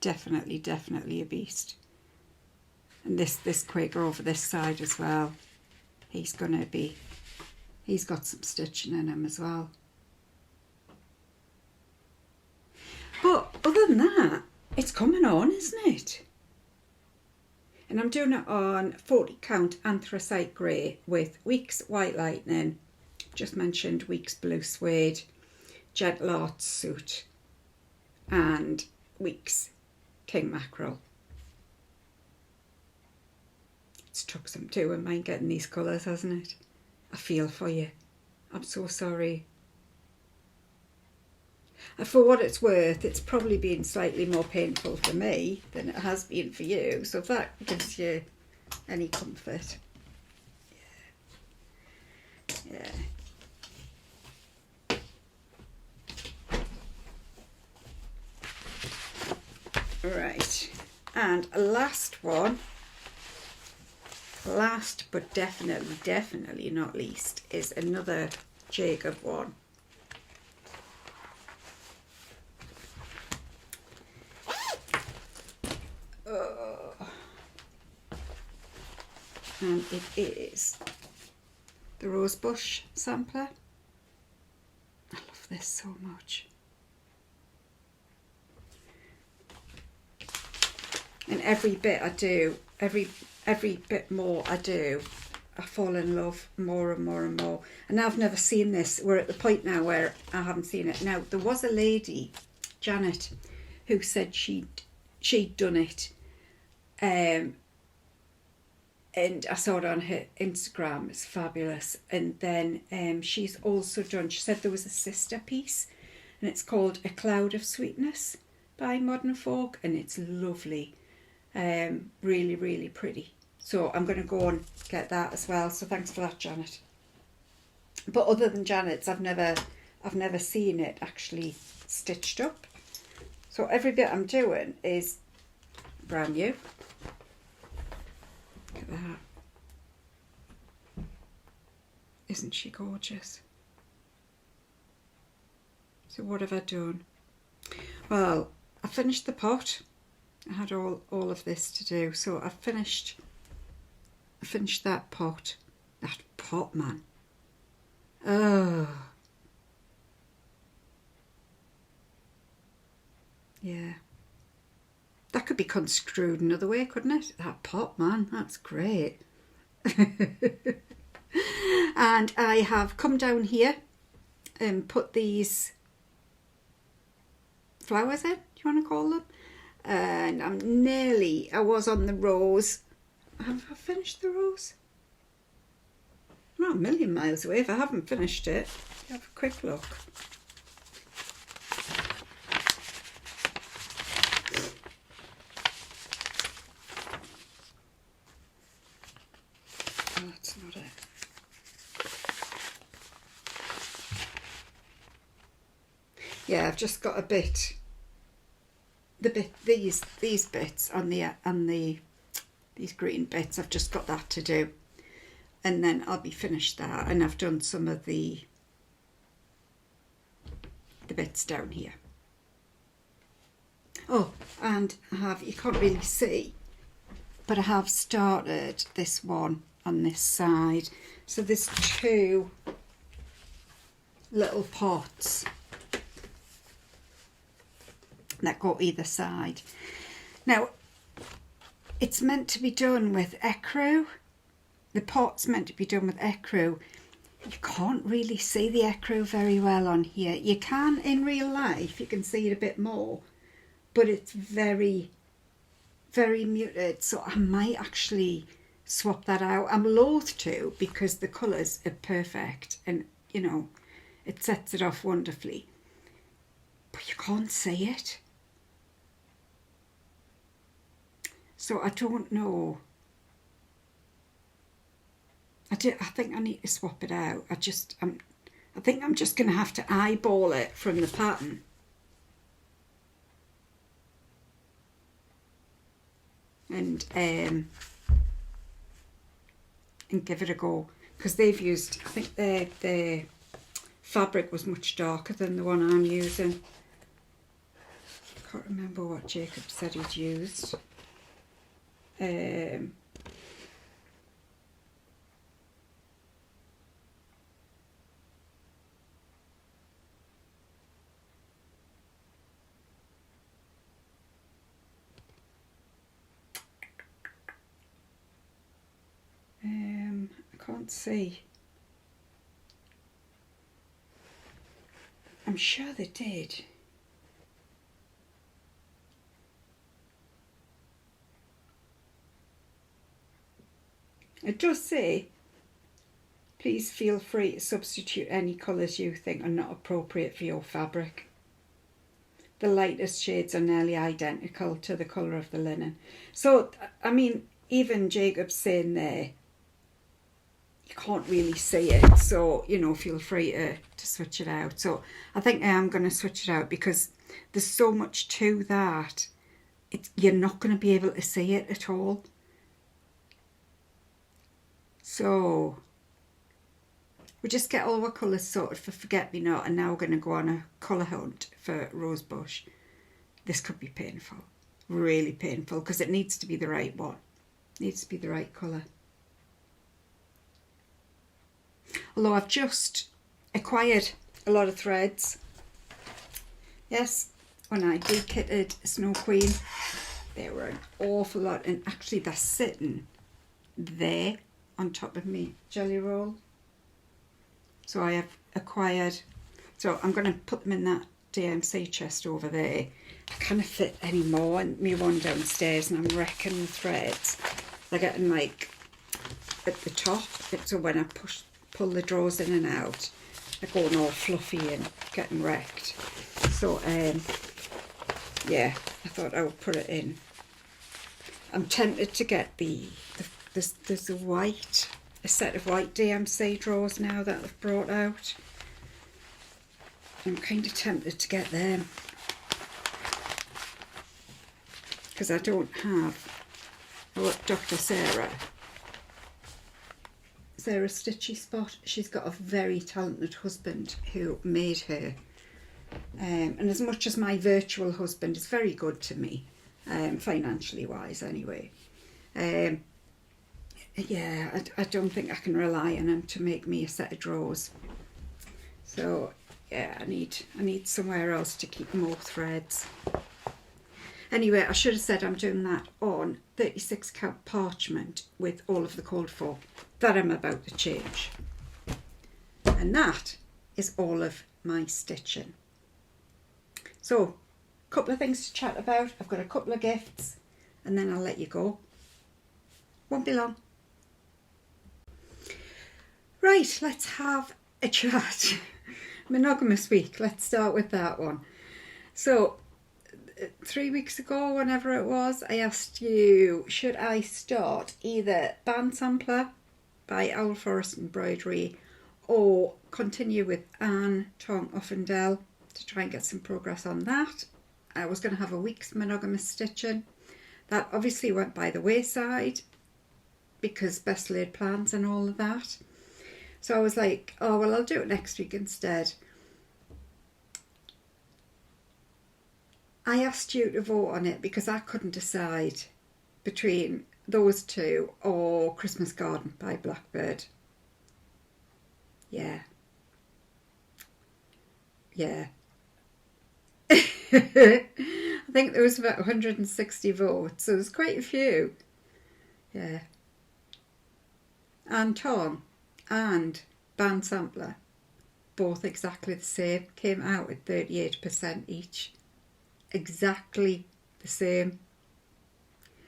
Definitely a beast. And this Quaker over this side as well. He's got some stitching in him as well. But other than that, it's coming on, isn't it? And I'm doing it on 40 count anthracite grey with Weeks White Lightning, just mentioned Weeks Blue Suede, Gentle Arts Suit, and Weeks King Mackerel. It's took some doing mine getting these colours, hasn't it? I feel for you. I'm so sorry. And for what it's worth, it's probably been slightly more painful for me than it has been for you. So if that gives you any comfort. Yeah. Right. And last one. Last but definitely not least is another Jacob one. And it is the Rosebush sampler. I love this so much. And every bit I do, every bit more I do, I fall in love more and more and more. And I've never seen this. We're at the point now where I haven't seen it. Now, there was a lady, Janet, who said she'd done it. And I saw it on her Instagram. It's fabulous. And then she's also done, she said there was a sister piece, and it's called A Cloud of Sweetness by Modern Folk, and it's lovely. Really, really pretty. So I'm going to go and get that as well. So thanks for that, Janet. But other than Janet's, I've never seen it actually stitched up. So every bit I'm doing is brand new. Look at that. Isn't she gorgeous? So what have I done? Well, I finished the pot. I had all of this to do, so I finished that pot. That pot, man. Oh. Yeah. That could be construed another way, couldn't it? That pot, man. That's great. And I have come down here and put these flowers in, do you want to call them? And I was on the rose. Have I finished the rose? I'm not a million miles away if I haven't finished it. Have a quick look. Oh, that's not it. Yeah, I've just got a bit. These bits on these green bits, I've just got that to do, and then I'll be finished that. And I've done some of the bits down here. Oh, and you can't really see, but I have started this one on this side. So there's two little pots that go either side. Now, it's meant to be done with ecru. The pot's meant to be done with ecru. You can't really see the ecru very well on here. You can in real life, you can see it a bit more, but it's very, very muted. So I might actually swap that out. I'm loath to, because the colours are perfect and, you know, it sets it off wonderfully. But you can't see it. So I don't know. I think I need to swap it out. I think I'm just going to have to eyeball it from the pattern. And give it a go, because they've used, I think their fabric was much darker than the one I'm using. I can't remember what Jacob said he'd used. I can't see. I'm sure they did. It does say, please feel free to substitute any colours you think are not appropriate for your fabric. The lightest shades are nearly identical to the colour of the linen. So, I mean, even Jacob's saying there, you can't really see it. So, you know, feel free to switch it out. So I think I am going to switch it out, because there's so much to that. You're not going to be able to see it at all. So we just get all our colours sorted for Forget-Me-Not, and now we're going to go on a colour hunt for Rosebush. This could be painful, really painful, because it needs to be the right one. It needs to be the right colour. Although I've just acquired a lot of threads. Yes, when I de-kitted Snow Queen, there were an awful lot, and actually they're sitting there on top of me jelly roll. So I have acquired, so I'm going to put them in that DMC chest over there. I can't fit any more in my one downstairs, and I'm wrecking the threads. They're getting like at the top, so when I pull the drawers in and out, they're going all fluffy and getting wrecked. So yeah, I thought I would put it in. I'm tempted to get there's a set of white DMC drawers now that I've brought out. I'm kind of tempted to get them because I don't have Dr. Sarah Stitchy Spot. She's got a very talented husband who made her, and as much as my virtual husband is very good to me, financially wise anyway, yeah, I don't think I can rely on him to make me a set of drawers. So yeah, I need somewhere else to keep more threads. Anyway, I should have said I'm doing that on 36 count parchment with all of the called for that I'm about to change. And that is all of my stitching. So, a couple of things to chat about. I've got a couple of gifts and then I'll let you go. Won't be long. Right, let's have a chat. Monogamous week, let's start with that one. So, 3 weeks ago, whenever it was, I asked you, should I start either Band Sampler by Owl Forest Embroidery or continue with Anne Tong Uffendell to try and get some progress on that. I was going to have a week's monogamous stitching. That obviously went by the wayside because best laid plans and all of that. So I was like, oh, well, I'll do it next week instead. I asked you to vote on it because I couldn't decide between those two or Christmas Garden by Blackbird. Yeah. Yeah. I think there was about 160 votes, so there's quite a few. Yeah. And Tom and Band Sampler, both exactly the same, came out at 38% each. Exactly the same.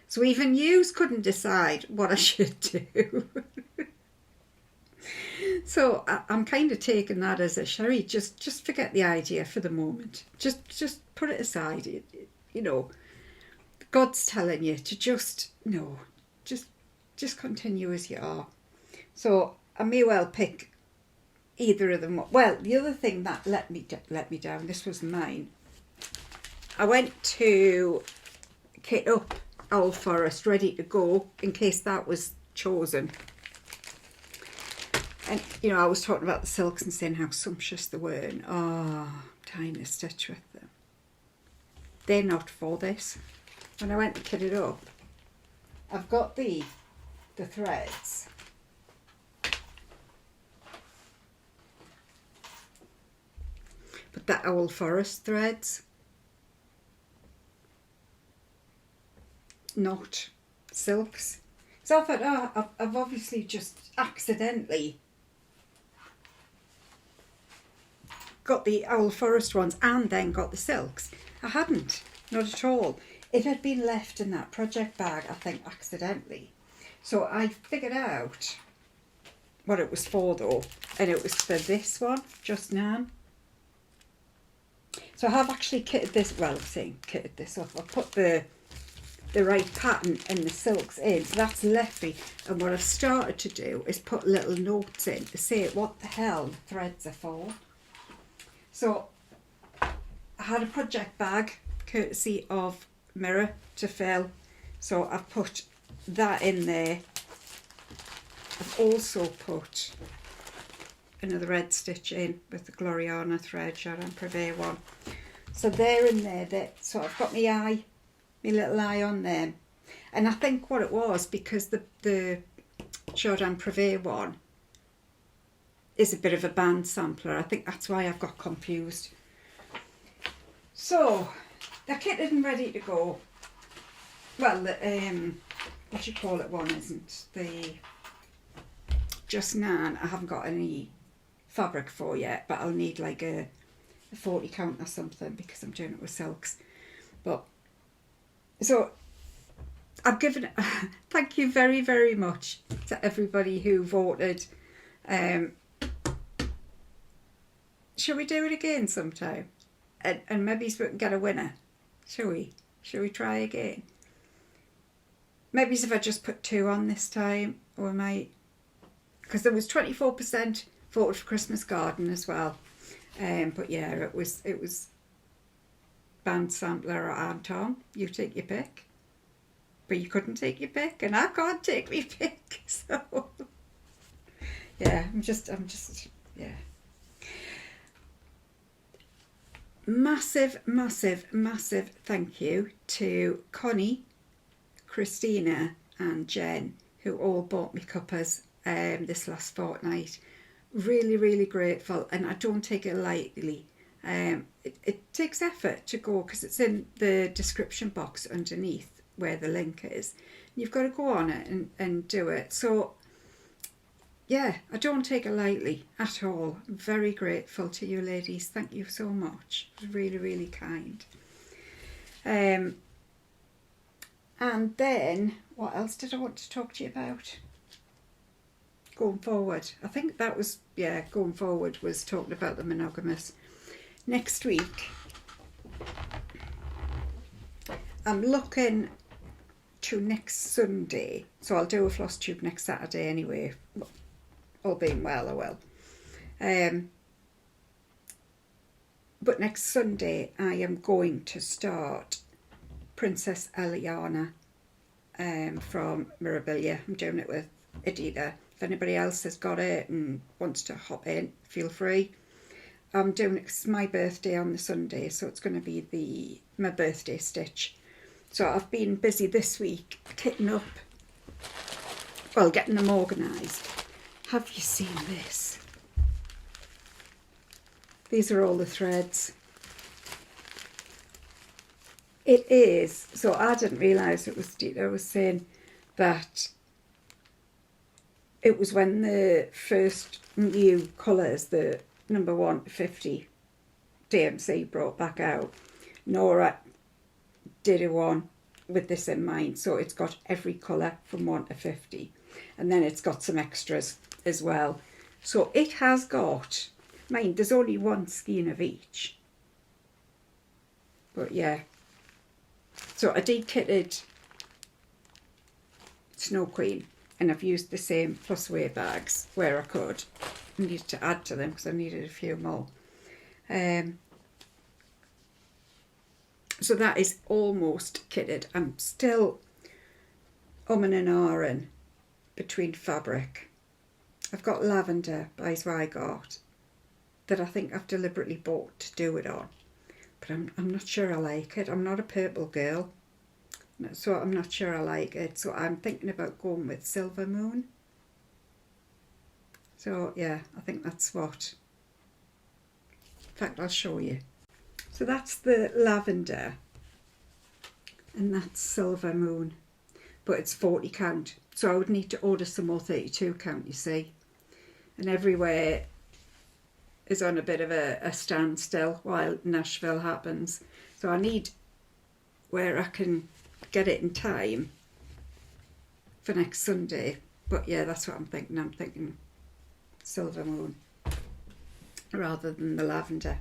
So even yous couldn't decide what I should do. So I'm kind of taking that as a Sherrie, just forget the idea for the moment. Just put it aside. You know, God's telling you to just continue as you are. So I may well pick either of them. Well, the other thing that let me down, this was mine. I went to kit up Owl Forest ready to go in case that was chosen. And, you know, I was talking about the silks and saying how sumptuous they were. And, oh, I'm dying to stitch with them. They're not for this. When I went to kit it up, I've got the threads. But the Owl Forest threads. Not silks. So I thought, oh, I've obviously just accidentally got the Owl Forest ones and then got the silks. I hadn't, not at all. It had been left in that project bag, I think, accidentally. So I figured out what it was for though, and it was for this one, Just Nan. So I have actually kitted this, well, I'm saying kitted this up. I put the right pattern and the silks in, so that's lefty. And what I've started to do is put little notes in to say what the hell the threads are for. So I had a project bag courtesy of Mirror to fill, so I've put that in there. I've also put another red stitch in with the Gloriana thread, Jordan Privé one. So they're in there. So I've got my little eye on them. And I think what it was, because the Jordan Privé one is a bit of a band sampler, I think that's why I've got confused. So they're kitted and ready to go. Well, the what you call it one isn't. The just now I haven't got any fabric for yet, but I'll need like a 40 count or something because I'm doing it with silks. But so I've given thank you very, very much to everybody who voted. Shall we do it again sometime? And maybe we can get a winner. Shall we? Shall we try again? Maybe if I just put 2 on this time, or might, because there was 24% voted for Christmas garden as well. But yeah, it was band sampler or Anton. You take your pick, but you couldn't take your pick, and I can't take my pick. So yeah, I'm just yeah. Massive, massive, massive thank you to Connie, Christina and Jen, who all bought me cuppers this last fortnight. Really, really grateful, and I don't take it lightly. It takes effort to go, because it's in the description box underneath where the link is. You've got to go on it and do it. So yeah, I don't take it lightly at all. I'm very grateful to you ladies. Thank you so much. It was really, really kind. And then, what else did I want to talk to you about? Going forward. I think that was, yeah, going forward was talking about the monogamous. Next week, I'm looking to next Sunday. So I'll do a floss tube next Saturday anyway. All being well, I will. But next Sunday I am going to start Princess Eliana from Mirabilia. I'm doing it with Adita. If anybody else has got it and wants to hop in, feel free. I'm doing it, it's my birthday on the Sunday, so it's going to be my birthday stitch. So I've been busy this week kitting up, well, getting them organised. Have you seen this? These are all the threads. It is, so I didn't realise it was, Dita was saying that it was when the first new colours, the number 1 to 50 DMC brought back out. Nora did a one with this in mind, so it's got every colour from 1 to 50. And then it's got some extras as well. So it has got, mind, there's only 1 skein of each. But yeah. So I de-kitted Snow Queen, and I've used the plus plus-away bags where I could. I needed to add to them because I needed a few more. So that is almost kitted. I'm still umming and ahhing between fabric. I've got lavender by Zweigart that I think I've deliberately bought to do it on, but I'm not sure I like it. I'm not a purple girl, so I'm not sure I like it. So I'm thinking about going with Silver Moon. So yeah, I think that's what. In fact, I'll show you. So that's the lavender, and that's Silver Moon, but it's 40 count. So I would need to order some more 32 count, you see. And everywhere is on a bit of a standstill while Nashville happens. So I need where I can get it in time for next Sunday. But yeah, that's what I'm thinking. I'm thinking Silver Moon rather than the lavender.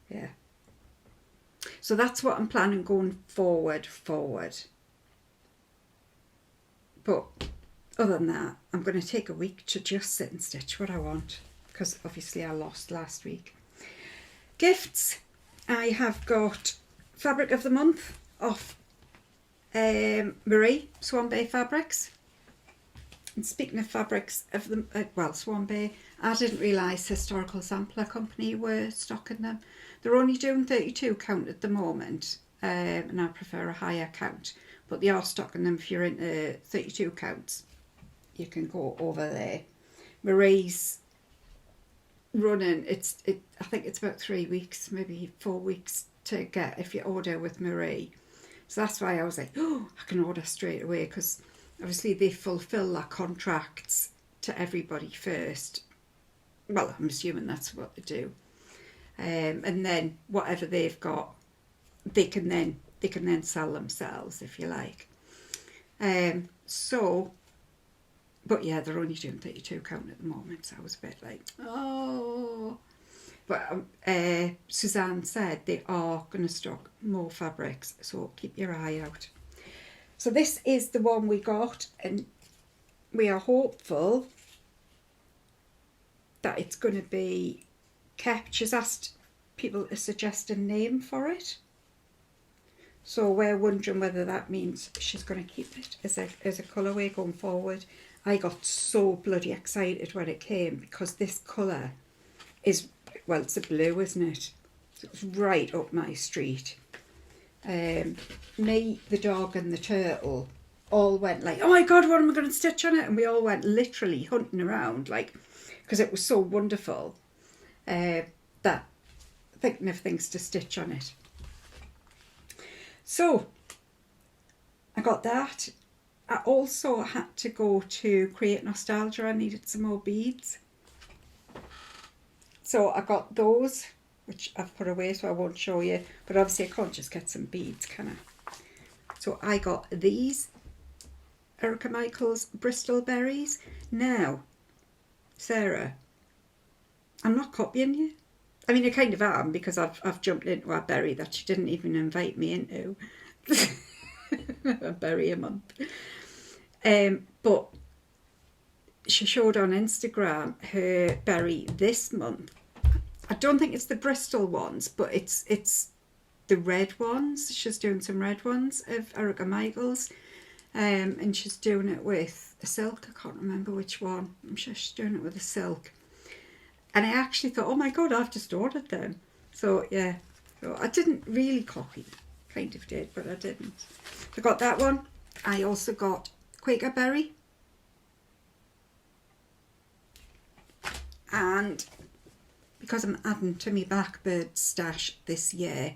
Yeah. So that's what I'm planning going forward. But other than that, I'm going to take a week to just sit and stitch what I want, because obviously I lost last week. Gifts. I have got Fabric of the Month off Marie, Swan Bay Fabrics. And speaking of fabrics of the, Swan Bay, I didn't realise Historical Sampler Company were stocking them. They're only doing 32 count at the moment, and I prefer a higher count, but they are stocking them if you're into 32 counts. You can go over there. Marie's running, I think it's about 3 weeks, maybe 4 weeks to get if you order with Marie. So that's why I was like, oh, I can order straight away, because obviously they fulfil their contracts to everybody first. Well, I'm assuming that's what they do. And then whatever they've got, they can then sell themselves, if you like. But yeah, they're only doing 32 count at the moment, so I was a bit like, oh. But Suzanne said they are going to stock more fabrics, so keep your eye out. So this is the one we got, and we are hopeful that it's going to be kept. She's asked people to suggest a name for it, so we're wondering whether that means she's going to keep it as a colourway going forward. I got so bloody excited when it came, because this colour is, well, it's a blue, isn't it? So it's right up my street. Me, the dog and the turtle all went like, oh my god, what am I going to stitch on it? And we all went literally hunting around, like, because it was so wonderful, that thinking of things to stitch on it. So I got that. I also had to go to Create Nostalgia. I needed some more beads, so I got those, which I've put away so I won't show you, but obviously I can't just get some beads, can I? So I got these Erica Michaels Bristol berries. Now, Sarah, I'm not copying you. I mean, I kind of am, because I've jumped into a berry that she didn't even invite me into. A berry a month. But she showed on Instagram her berry this month. I don't think it's the Bristol ones, but it's the red ones. She's doing some red ones of Erica Michaels, and she's doing it with a silk. I can't remember which one. I'm sure she's doing it with a silk. And I actually thought, oh my god, I've just ordered them. So yeah, so I didn't really copy. Kind of did, but I didn't. I got that one. I also got Quaker Berry. And because I'm adding to my Blackbird stash this year,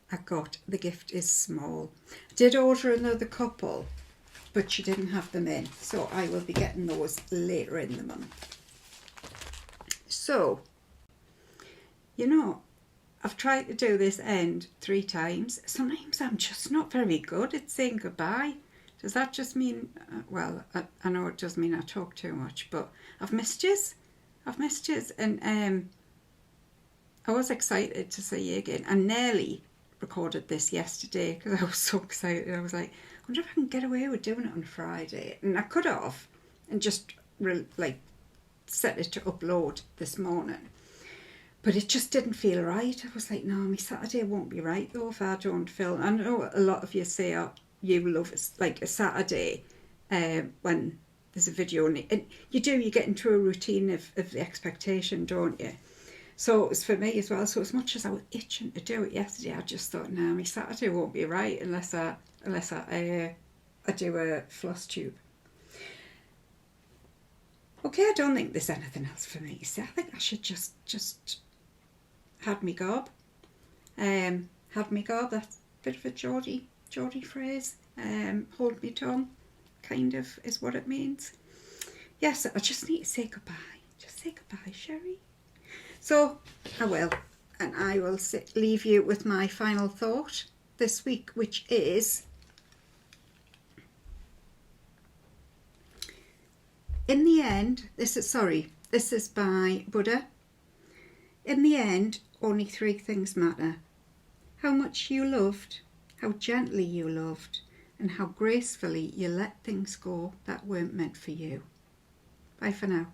I got The Gift Is Small. I did order another couple, but she didn't have them in, so I will be getting those later in the month. So, you know, I've tried to do this end 3 times. Sometimes I'm just not very good at saying goodbye. Does that just mean, well, I know it does mean I talk too much, but I've missed yous. I've missed yous, and I was excited to see you again. I nearly recorded this yesterday because I was so excited. I was like, I wonder if I can get away with doing it on Friday. And I could have, and just set it to upload this morning. But it just didn't feel right. I was like, no, my Saturday won't be right though if I don't film. I know a lot of you say you love like a Saturday when there's a video on it. And you get into a routine of the expectation, don't you? So it was for me as well. So as much as I was itching to do it yesterday, I just thought, no, my Saturday won't be right unless I do a floss tube. Okay, I don't think there's anything else for me. So I think I should just had me gob. Had me gob, that's a bit of a Geordie phrase. Hold me tongue, kind of, is what it means. Yes, I just need to say goodbye. Just say goodbye, Sherrie. So I will, and I will leave you with my final thought this week, which is, in the end, this is by Buddha. In the end, only 3 things matter: how much you loved, how gently you loved, and how gracefully you let things go that weren't meant for you. Bye for now.